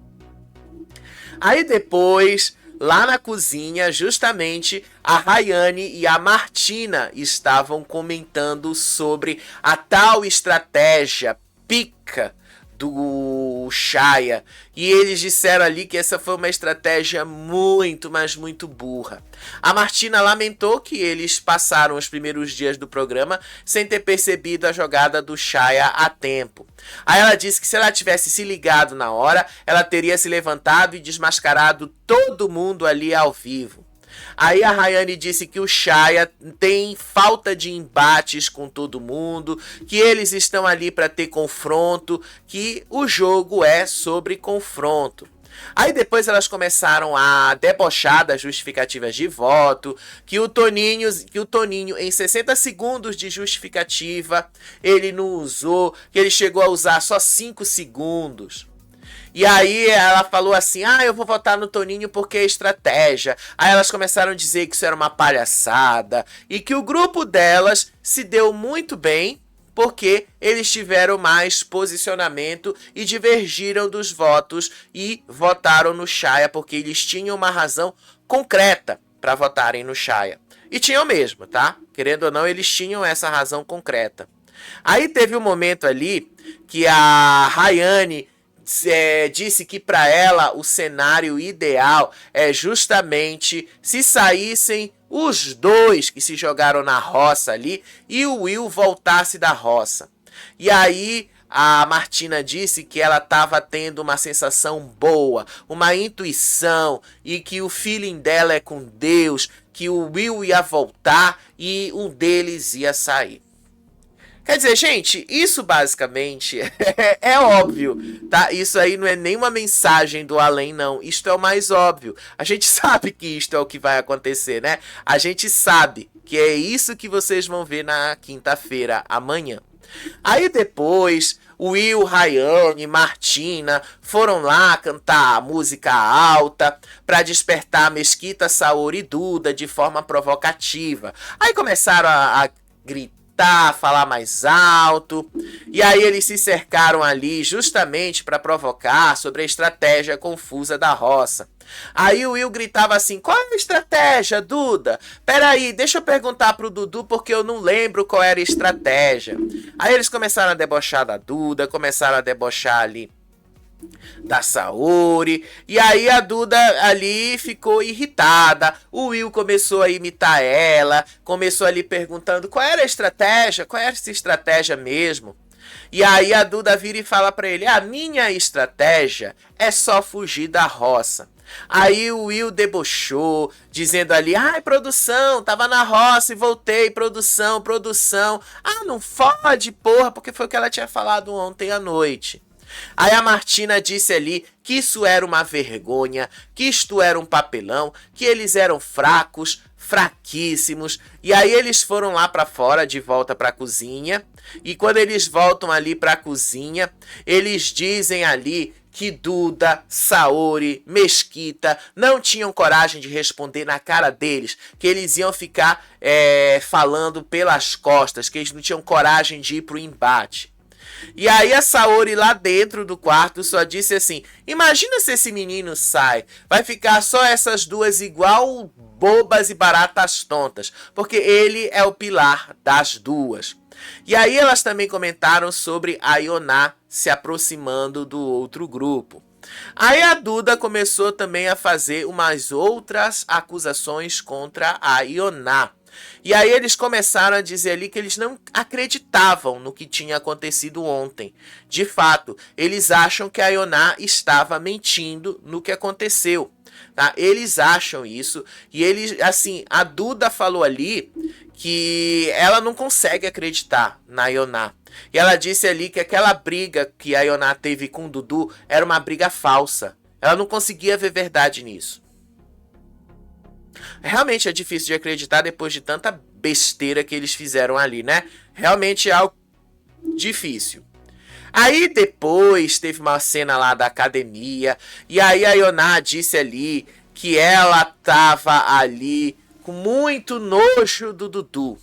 Speaker 1: Aí depois, lá na cozinha, justamente a Rayane e a Martina estavam comentando sobre a tal estratégia pica do Shaya. E eles disseram ali que essa foi uma estratégia muito, mas muito burra. A Martina lamentou que eles passaram os primeiros dias do programa sem ter percebido a jogada do Shaya a tempo. Aí ela disse que se ela tivesse se ligado na hora, ela teria se levantado e desmascarado todo mundo ali ao vivo. Aí a Rayane disse que o Shaya tem falta de embates com todo mundo, que eles estão ali para ter confronto, que o jogo é sobre confronto. Aí depois elas começaram a debochar das justificativas de voto, que o Toninho em 60 segundos de justificativa ele não usou, que ele chegou a usar só 5 segundos. E aí ela falou assim, eu vou votar no Toninho porque é estratégia. Aí elas começaram a dizer que isso era uma palhaçada e que o grupo delas se deu muito bem, porque eles tiveram mais posicionamento e divergiram dos votos e votaram no Chay, porque eles tinham uma razão concreta para votarem no Chay. E tinham mesmo, tá? Querendo ou não, eles tinham essa razão concreta. Aí teve um momento ali que a Rayane disse que para ela o cenário ideal é justamente se saíssem os dois que se jogaram na roça ali e o Will voltasse da roça. E aí a Martina disse que ela estava tendo uma sensação boa, uma intuição, e que o feeling dela é com Deus, que o Will ia voltar e um deles ia sair. Quer dizer, gente, isso basicamente é óbvio, tá? Isso aí não é nenhuma mensagem do além, não. Isto é o mais óbvio. A gente sabe que isto é o que vai acontecer, né? A gente sabe que é isso que vocês vão ver na quinta-feira, amanhã. Aí depois, Will, Rayane, Martina foram lá cantar música alta para despertar Mesquita, Saori e Duda de forma provocativa. Aí começaram a gritar, falar mais alto, e aí eles se cercaram ali justamente para provocar sobre a estratégia confusa da roça. Aí o Will gritava assim: qual é a estratégia, Duda? Peraí, deixa eu perguntar pro Dudu porque eu não lembro qual era a estratégia. Aí eles começaram a debochar da Duda, começaram a debochar ali da Saori, e aí a Duda ali ficou irritada. O Will começou a imitar ela, começou ali perguntando qual era a estratégia, qual era essa estratégia mesmo. E aí a Duda vira e fala pra ele: a minha estratégia é só fugir da roça. Aí o Will debochou, dizendo ali: ai, produção, tava na roça e voltei, produção. Ah, não fode, porra, porque foi o que ela tinha falado ontem à noite. Aí a Martina disse ali que isso era uma vergonha, que isto era um papelão, que eles eram fracos, fraquíssimos. E aí eles foram lá pra fora, de volta pra cozinha. E quando eles voltam ali pra cozinha, eles dizem ali que Duda, Saori, Mesquita não tinham coragem de responder na cara deles, que eles iam ficar falando pelas costas, que eles não tinham coragem de ir pro embate. E aí a Saori lá dentro do quarto só disse assim: imagina se esse menino sai, vai ficar só essas duas igual bobas e baratas tontas, porque ele é o pilar das duas. E aí elas também comentaram sobre a Ioná se aproximando do outro grupo. Aí a Duda começou também a fazer umas outras acusações contra a Ioná. E aí eles começaram a dizer ali que eles não acreditavam no que tinha acontecido ontem. De fato, eles acham que a Ioná estava mentindo no que aconteceu. Tá? Eles acham isso. E eles, assim, a Duda falou ali que ela não consegue acreditar na Ioná. E ela disse ali que aquela briga que a Ioná teve com o Dudu era uma briga falsa. Ela não conseguia ver verdade nisso. Realmente é difícil de acreditar depois de tanta besteira que eles fizeram ali, né? Realmente é algo difícil. Aí depois teve uma cena lá da academia, e aí a Ioná disse ali que ela tava ali com muito nojo do Dudu.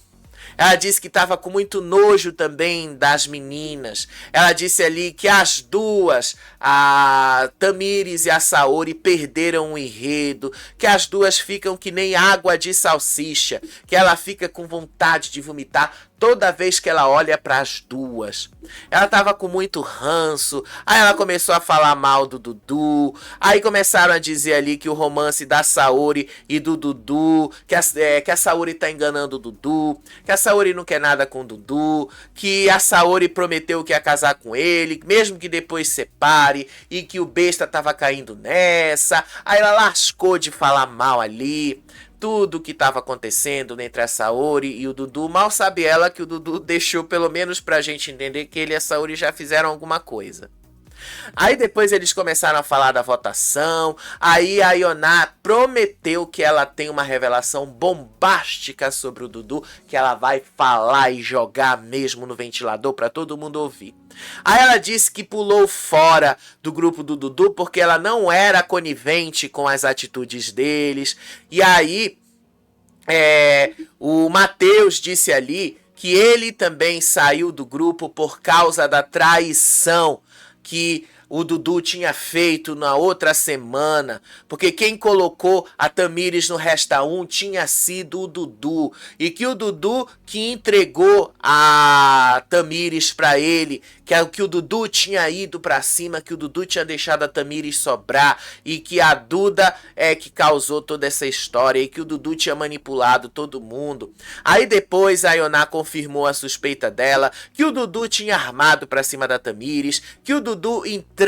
Speaker 1: Ela disse que estava com muito nojo também das meninas. Ela disse ali que as duas, a Tamires e a Saori, perderam o enredo, que as duas ficam que nem água de salsicha, que ela fica com vontade de vomitar toda vez que ela olha para as duas. Ela tava com muito ranço. Aí ela começou a falar mal do Dudu. Aí começaram a dizer ali que o romance da Saori e do Dudu, que a Saori tá enganando o Dudu, que a Saori não quer nada com o Dudu, que a Saori prometeu que ia casar com ele, mesmo que depois separe, e que o besta tava caindo nessa. Aí ela lascou de falar mal ali. Tudo que estava acontecendo entre a Saori e o Dudu, mal sabe ela que o Dudu deixou pelo menos pra gente entender que ele e a Saori já fizeram alguma coisa. Aí depois eles começaram a falar da votação, aí a Ioná prometeu que ela tem uma revelação bombástica sobre o Dudu, que ela vai falar e jogar mesmo no ventilador pra todo mundo ouvir. Aí ela disse que pulou fora do grupo do Dudu porque ela não era conivente com as atitudes deles. E aí o Matheus disse ali que ele também saiu do grupo por causa da traição que o Dudu tinha feito na outra semana, porque quem colocou a Tamires no Resta 1 tinha sido o Dudu, e que o Dudu que entregou a Tamires para ele, que o Dudu tinha ido para cima, que o Dudu tinha deixado a Tamires sobrar, e que a Duda é que causou toda essa história, e que o Dudu tinha manipulado todo mundo. Aí depois a Ioná confirmou a suspeita dela, que o Dudu tinha armado para cima da Tamires, que o Dudu entrega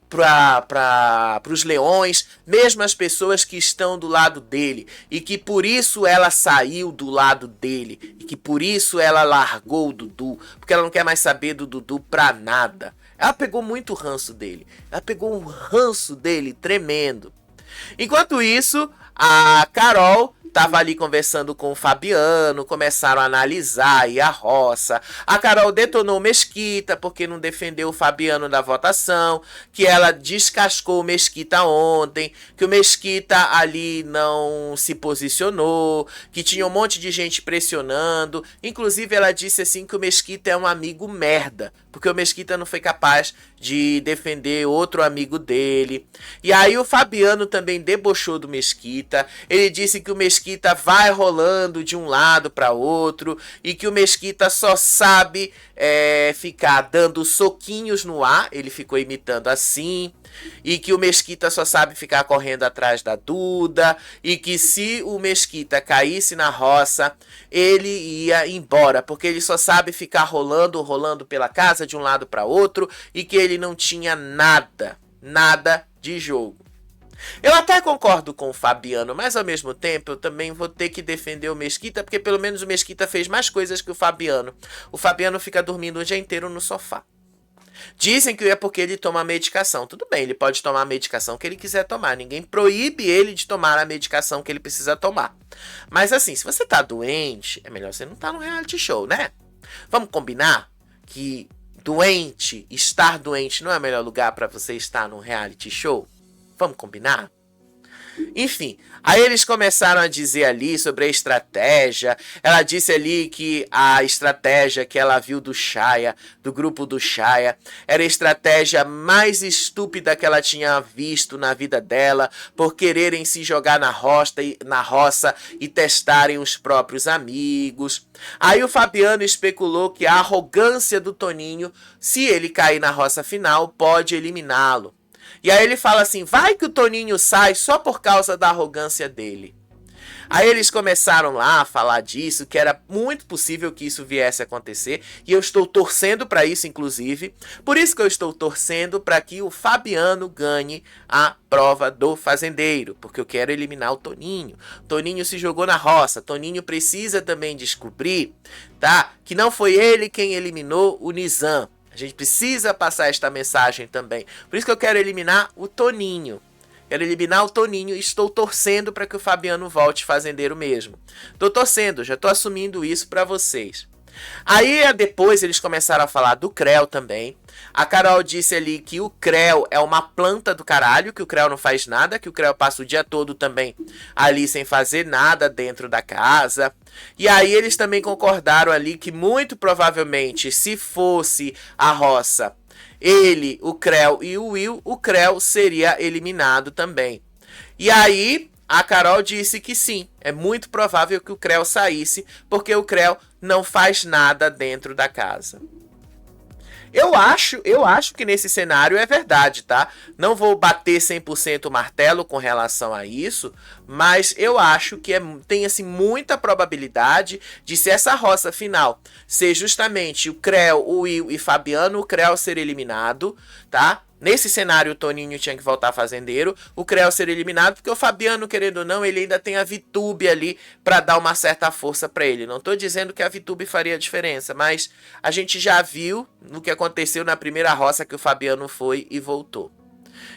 Speaker 1: para os leões, mesmo as pessoas que estão do lado dele, e que por isso ela saiu do lado dele, e que por isso ela largou o Dudu, porque ela não quer mais saber do Dudu pra nada. Ela pegou muito ranço dele, ela pegou um ranço dele tremendo. Enquanto isso, a Carol tava ali conversando com o Fabiano, começaram a analisar aí a roça. A Carol detonou o Mesquita porque não defendeu o Fabiano da votação, que ela descascou o Mesquita ontem, que o Mesquita ali não se posicionou, que tinha um monte de gente pressionando. Inclusive ela disse assim que o Mesquita é um amigo merda, porque o Mesquita não foi capaz de defender outro amigo dele. E aí o Fabiano também debochou do Mesquita. Ele disse que o Mesquita vai rolando de um lado para outro e que o Mesquita só sabe ficar dando soquinhos no ar. Ele ficou imitando assim. E que o Mesquita só sabe ficar correndo atrás da Duda, e que se o Mesquita caísse na roça, ele ia embora, porque ele só sabe ficar rolando pela casa de um lado para outro, e que ele não tinha nada de jogo. Eu até concordo com o Fabiano, mas ao mesmo tempo eu também vou ter que defender o Mesquita, porque pelo menos o Mesquita fez mais coisas que o Fabiano. O Fabiano fica dormindo o dia inteiro no sofá. Dizem que é porque ele toma medicação. Tudo bem, ele pode tomar a medicação que ele quiser tomar. Ninguém proíbe ele de tomar a medicação que ele precisa tomar. Mas assim, se você tá doente, é melhor você não estar no reality show, né? Vamos combinar que estar doente não é o melhor lugar para você estar num reality show? Vamos combinar? Enfim, aí eles começaram a dizer ali sobre a estratégia. Ela disse ali que a estratégia que ela viu do Chaya, do grupo do Chaya, era a estratégia mais estúpida que ela tinha visto na vida dela, por quererem se jogar na roça e testarem os próprios amigos. Aí o Fabiano especulou que a arrogância do Toninho, se ele cair na roça final, pode eliminá-lo. E aí ele fala assim, vai que o Toninho sai só por causa da arrogância dele. Aí eles começaram lá a falar disso, que era muito possível que isso viesse a acontecer. E eu estou torcendo para isso, inclusive. Por isso que eu estou torcendo para que o Fabiano ganhe a prova do fazendeiro. Porque eu quero eliminar o Toninho. Toninho se jogou na roça. Toninho precisa também descobrir, tá, que não foi ele quem eliminou o Nizam. A gente precisa passar esta mensagem também. Por isso que eu quero eliminar o Toninho. Quero eliminar o Toninho e estou torcendo para que o Fabiano volte fazendeiro mesmo. Estou torcendo, já estou assumindo isso para vocês. Aí depois eles começaram a falar do Creu também. A Carol disse ali que o Creu é uma planta do caralho, que o Creu não faz nada, que o Creu passa o dia todo também ali sem fazer nada dentro da casa. E aí eles também concordaram ali que muito provavelmente, se fosse a roça, ele, o Creu e o Will, o Creu seria eliminado também. E aí a Carol disse que sim, é muito provável que o Creu saísse, porque o Creu não faz nada dentro da casa. Eu acho que nesse cenário é verdade, tá? Não vou bater 100% o martelo com relação a isso, mas eu acho que tem assim muita probabilidade de, se essa roça final ser justamente o Creu, o Will e Fabiano, o Creu ser eliminado, tá? Nesse cenário, o Toninho tinha que voltar fazendeiro, o Creu ser eliminado, porque o Fabiano, querendo ou não, ele ainda tem a Vitube ali para dar uma certa força para ele. Não tô dizendo que a Vitube faria diferença, mas a gente já viu no que aconteceu na primeira roça que o Fabiano foi e voltou.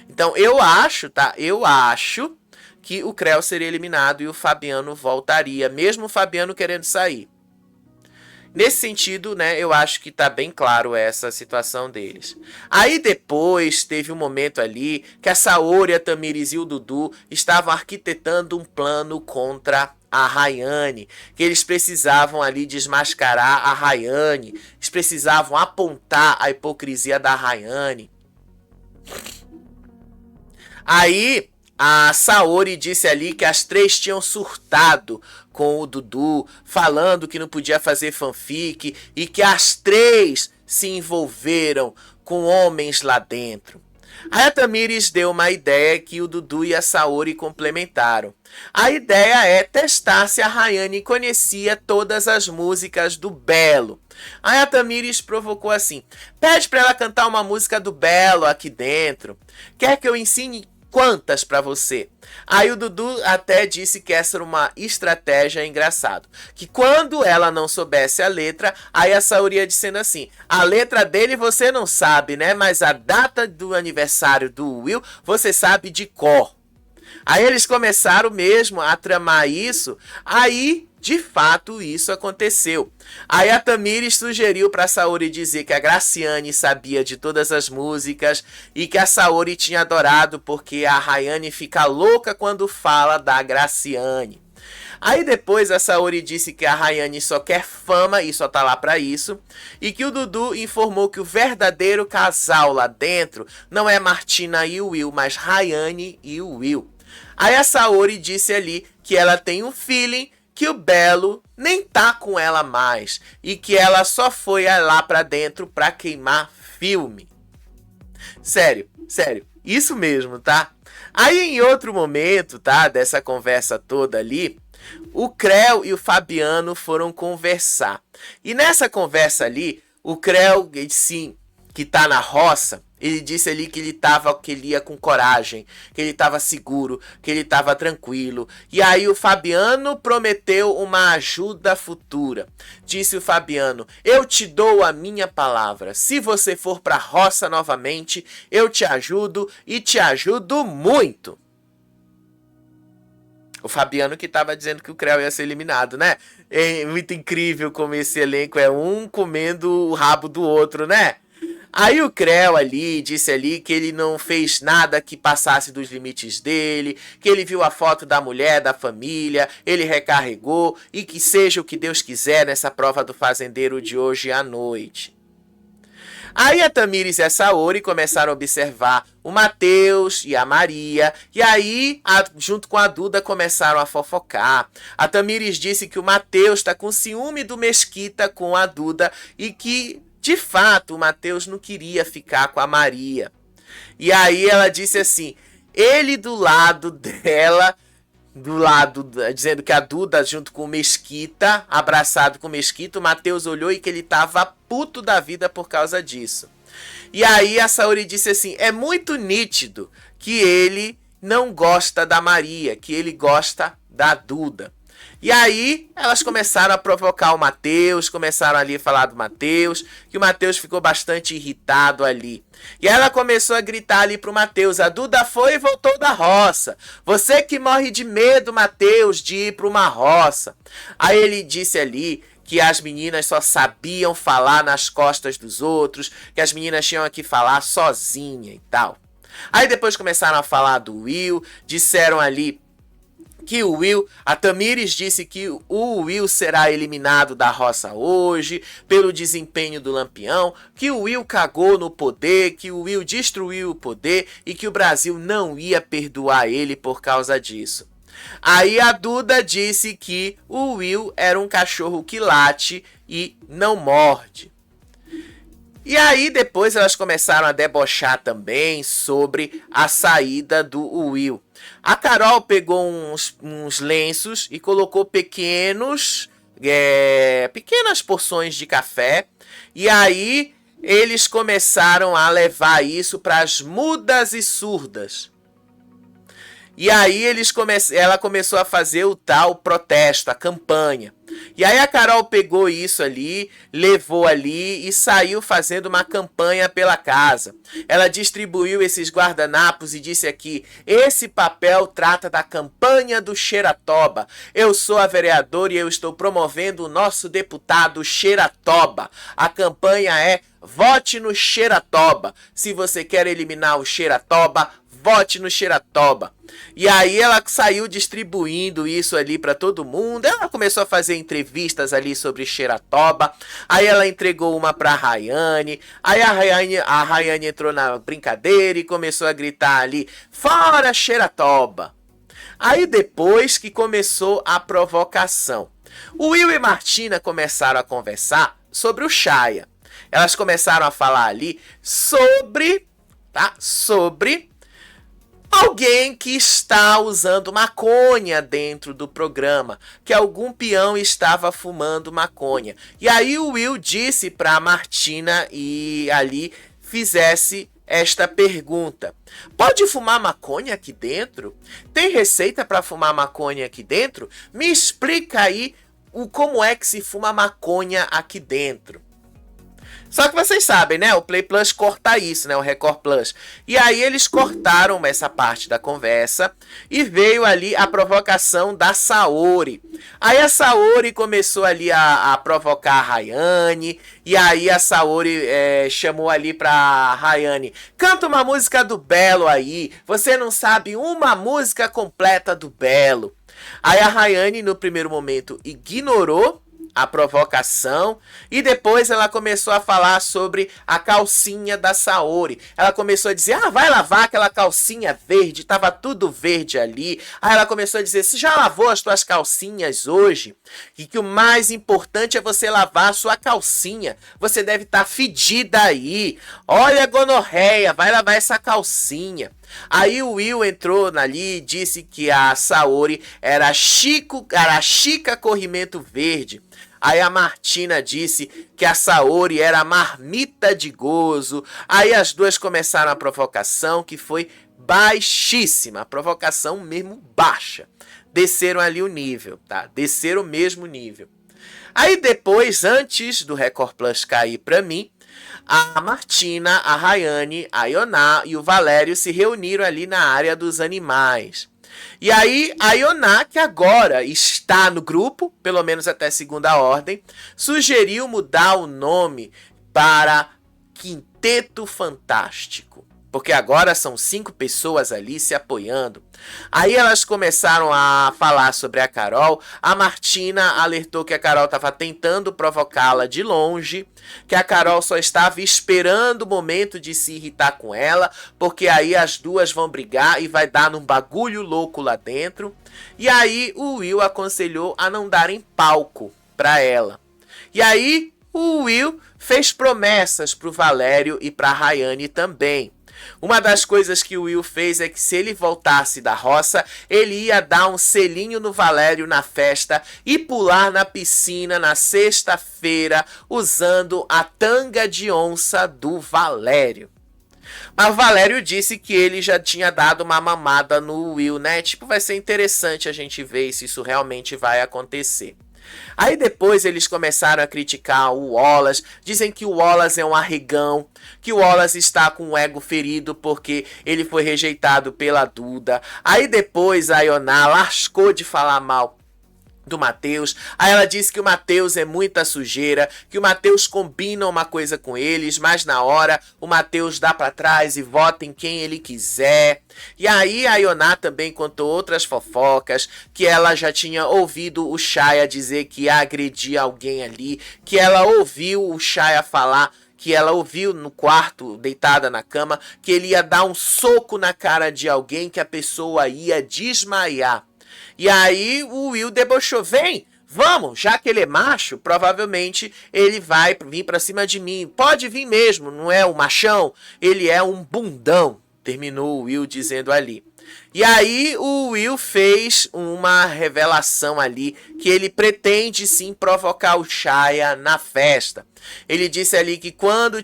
Speaker 1: Então eu acho, tá? Eu acho que o Creu seria eliminado e o Fabiano voltaria, mesmo o Fabiano querendo sair. Nesse sentido, né, eu acho que tá bem claro essa situação deles. Aí depois teve um momento ali que a Saori, a Tamires e o Dudu estavam arquitetando um plano contra a Rayane, que eles precisavam ali desmascarar a Rayane, eles precisavam apontar a hipocrisia da Rayane. Aí a Saori disse ali que as três tinham surtado com o Dudu, falando que não podia fazer fanfic e que as três se envolveram com homens lá dentro. Aí a Tamires deu uma ideia que o Dudu e a Saori complementaram. A ideia é testar se a Rayane conhecia todas as músicas do Belo. Aí a Tamires provocou assim: pede pra ela cantar uma música do Belo aqui dentro. Quer que eu ensine quantas pra você? Aí o Dudu até disse que essa era uma estratégia engraçada. Que quando ela não soubesse a letra, aí a Saori ia dizendo assim: a letra dele você não sabe, né? Mas a data do aniversário do Will você sabe de cor. Aí eles começaram mesmo a tramar isso. Aí, de fato, isso aconteceu. Aí a Tamires sugeriu para a Saori dizer que a Graciane sabia de todas as músicas e que a Saori tinha adorado porque a Rayane fica louca quando fala da Graciane. Aí depois a Saori disse que a Rayane só quer fama e só tá lá pra isso. E que o Dudu informou que o verdadeiro casal lá dentro não é Martina e o Will, mas Rayane e o Will. Aí a Saori disse ali que ela tem um feeling que o Belo nem tá com ela mais. E que ela só foi lá pra dentro pra queimar filme. Sério, isso mesmo, tá? Aí em outro momento, tá, dessa conversa toda ali, o Creu e o Fabiano foram conversar. E nessa conversa ali, o Creu, sim, que tá na roça, ele disse ali que ele ia com coragem, que ele estava seguro, que ele estava tranquilo. E aí o Fabiano prometeu uma ajuda futura. Disse o Fabiano: eu te dou a minha palavra. Se você for pra roça novamente, eu te ajudo e te ajudo muito. O Fabiano que estava dizendo que o Creu ia ser eliminado, né? É muito incrível como esse elenco é um comendo o rabo do outro, né? Aí o Creu ali disse ali que ele não fez nada que passasse dos limites dele, que ele viu a foto da mulher, da família, ele recarregou e que seja o que Deus quiser nessa prova do fazendeiro de hoje à noite. Aí a Tamires e a Saori começaram a observar o Matheus e a Maria. E aí, junto com a Duda, começaram a fofocar. A Tamires disse que o Matheus está com ciúme do Mesquita com a Duda e que, de fato, o Matheus não queria ficar com a Maria. E aí ela disse assim, ele do lado dela, dizendo que a Duda junto com o Mesquita, abraçado com o Mesquita, o Matheus olhou e que ele tava puto da vida por causa disso. E aí a Saori disse assim, é muito nítido que ele não gosta da Maria, que ele gosta da Duda. E aí elas começaram a provocar o Matheus, começaram ali a falar do Matheus, que o Matheus ficou bastante irritado ali. E ela começou a gritar ali pro Matheus, a Duda foi e voltou da roça. Você que morre de medo, Matheus, de ir para uma roça. Aí ele disse ali que as meninas só sabiam falar nas costas dos outros, que as meninas tinham que falar sozinha e tal. Aí depois começaram a falar do Will, disseram ali que o Will, a Tamires disse que o Will será eliminado da roça hoje, pelo desempenho do Lampião, que o Will cagou no poder, que o Will destruiu o poder e que o Brasil não ia perdoar ele por causa disso. Aí a Duda disse que o Will era um cachorro que late e não morde. E aí depois elas começaram a debochar também sobre a saída do Will. A Carol pegou uns lenços e colocou pequenas porções de café. E aí eles começaram a levar isso para as mudas e surdas. E aí ela começou a fazer o tal protesto, a campanha. E aí a Carol pegou isso ali, levou ali e saiu fazendo uma campanha pela casa. Ela distribuiu esses guardanapos e disse aqui: esse papel trata da campanha do Xeratoba. Eu sou a vereadora e eu estou promovendo o nosso deputado Xeratoba. A campanha é vote no Xeratoba. Se você quer eliminar o Xeratoba, vote no Xeratoba. E aí ela saiu distribuindo isso ali para todo mundo. Ela começou a fazer entrevistas ali sobre Xeratoba. Aí ela entregou uma para Rayane. Aí a Rayane entrou na brincadeira e começou a gritar ali: fora Xeratoba. Aí depois que começou a provocação, o Will e Martina começaram a conversar sobre o Chaya. Elas começaram a falar ali sobre alguém que está usando maconha dentro do programa, que algum peão estava fumando maconha. E aí o Will disse para a Martina e ali fizesse esta pergunta: pode fumar maconha aqui dentro? Tem receita para fumar maconha aqui dentro? Me explica aí como é que se fuma maconha aqui dentro. Só que vocês sabem, né? O Play Plus corta isso, né? O Record Plus. E aí eles cortaram essa parte da conversa e veio ali a provocação da Saori. Aí a Saori começou ali a provocar a Rayane. E aí a Saori chamou ali pra Rayane: canta uma música do Belo aí. Você não sabe uma música completa do Belo. Aí a Rayane, no primeiro momento, ignorou a provocação e depois ela começou a falar sobre a calcinha da Saori. Ela começou a dizer: vai lavar aquela calcinha verde, tava tudo verde ali. Aí ela começou a dizer: você já lavou as tuas calcinhas hoje? E que o mais importante é você lavar a sua calcinha. Você deve estar fedida aí. Olha a gonorreia, vai lavar essa calcinha. Aí o Will entrou ali e disse que a Saori era Chica Corrimento Verde. Aí a Martina disse que a Saori era marmita de gozo. Aí as duas começaram a provocação, que foi baixíssima. A provocação mesmo baixa. Desceram ali o nível, tá? Desceram o mesmo nível. Aí depois, antes do Record Plus cair pra mim, a Martina, a Rayane, a Ioná e o Valério se reuniram ali na área dos animais. E aí a Ioná, que agora está no grupo, pelo menos até segunda ordem, sugeriu mudar o nome para Quinteto Fantástico. Porque agora são 5 pessoas ali se apoiando. Aí elas começaram a falar sobre a Carol. A Martina alertou que a Carol estava tentando provocá-la de longe, que a Carol só estava esperando o momento de se irritar com ela, porque aí as duas vão brigar e vai dar num bagulho louco lá dentro. E aí o Will aconselhou a não darem palco para ela. E aí o Will fez promessas para o Valério e para a Rayane também. Uma das coisas que o Will fez é que se ele voltasse da roça, ele ia dar um selinho no Valério na festa e pular na piscina na sexta-feira usando a tanga de onça do Valério. Mas o Valério disse que ele já tinha dado uma mamada no Will, né? Tipo, vai ser interessante a gente ver se isso realmente vai acontecer. Aí depois eles começaram a criticar o Wallace, dizem que o Wallace é um arregão, que o Wallace está com o ego ferido porque ele foi rejeitado pela Duda. Aí depois a Ioná lascou de falar mal do Matheus. Aí ela disse que o Matheus é muita sujeira, que o Matheus combina uma coisa com eles, mas na hora o Matheus dá pra trás e vota em quem ele quiser. E aí a Ioná também contou outras fofocas, que ela já tinha ouvido o Chaya dizer que ia agredir alguém ali, que ela ouviu o Chaya falar, que ela ouviu no quarto, deitada na cama, que ele ia dar um soco na cara de alguém, que a pessoa ia desmaiar. E aí o Will debochou: vem, vamos, já que ele é macho, provavelmente ele vai vir pra cima de mim. Pode vir mesmo, não é um machão, ele é um bundão. Terminou o Will dizendo ali. E aí o Will fez uma revelação ali que ele pretende sim provocar o Shia na festa. Ele disse ali que quando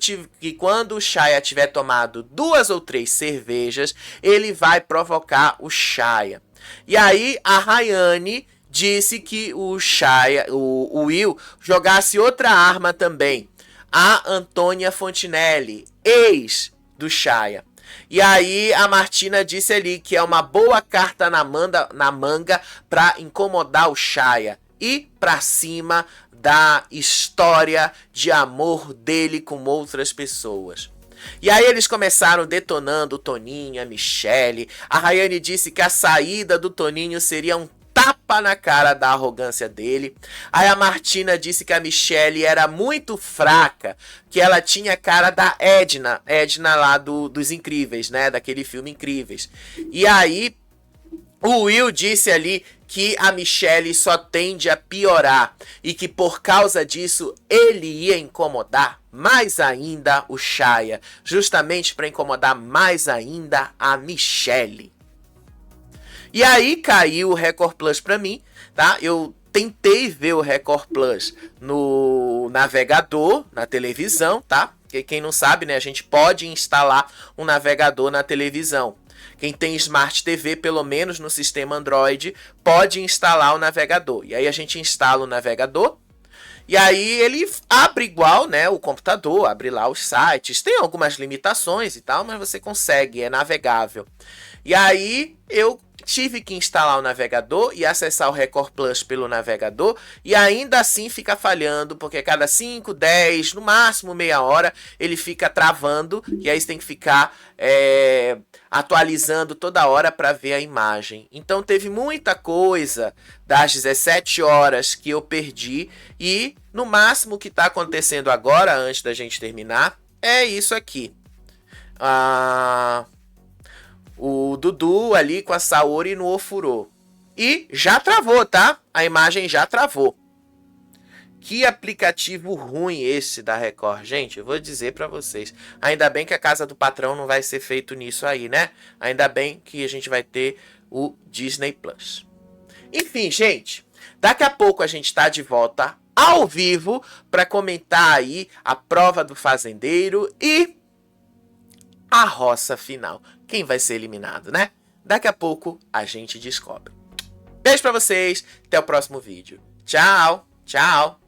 Speaker 1: o Shia tiver tomado 2 ou 3 cervejas, ele vai provocar o Shia. E aí a Rayane disse que o Will jogasse outra arma também. A Antônia Fontinelli, ex do Shia. E aí a Martina disse ali que é uma boa carta na manga para incomodar o Shia e para cima da história de amor dele com outras pessoas. E aí eles começaram detonando o Toninho, a Michelle. A Rayane disse que a saída do Toninho seria um tapa na cara da arrogância dele. Aí a Martina disse que a Michelle era muito fraca, que ela tinha cara da Edna lá dos Incríveis, né, daquele filme Incríveis. E aí o Will disse ali que a Michelle só tende a piorar e que por causa disso ele ia incomodar mais ainda o Shia, justamente para incomodar mais ainda a Michelle. E aí caiu o Record Plus pra mim, tá? Eu tentei ver o Record Plus no navegador, na televisão, tá? Porque quem não sabe, né? A gente pode instalar um navegador na televisão. Quem tem Smart TV, pelo menos no sistema Android, pode instalar o navegador. E aí a gente instala o navegador. E aí ele abre igual, né, o computador, abre lá os sites. Tem algumas limitações e tal, mas você consegue, é navegável. E aí eu tive que instalar o navegador e acessar o Record Plus pelo navegador, e ainda assim fica falhando, porque cada 5, 10, no máximo meia hora, ele fica travando, e aí você tem que ficar atualizando toda hora para ver a imagem. Então teve muita coisa das 17 horas que eu perdi, e no máximo que está acontecendo agora, antes da gente terminar, é isso aqui. O Dudu ali com a Saori no ofurô. E já travou, tá? A imagem já travou. Que aplicativo ruim esse da Record. Gente, eu vou dizer pra vocês. Ainda bem que a Casa do Patrão não vai ser feito nisso aí, né? Ainda bem que a gente vai ter o Disney Plus. Enfim, gente. Daqui a pouco a gente tá de volta ao vivo pra comentar aí a prova do fazendeiro e a roça final. Quem vai ser eliminado, né? Daqui a pouco a gente descobre. Beijo pra vocês, até o próximo vídeo. Tchau, tchau.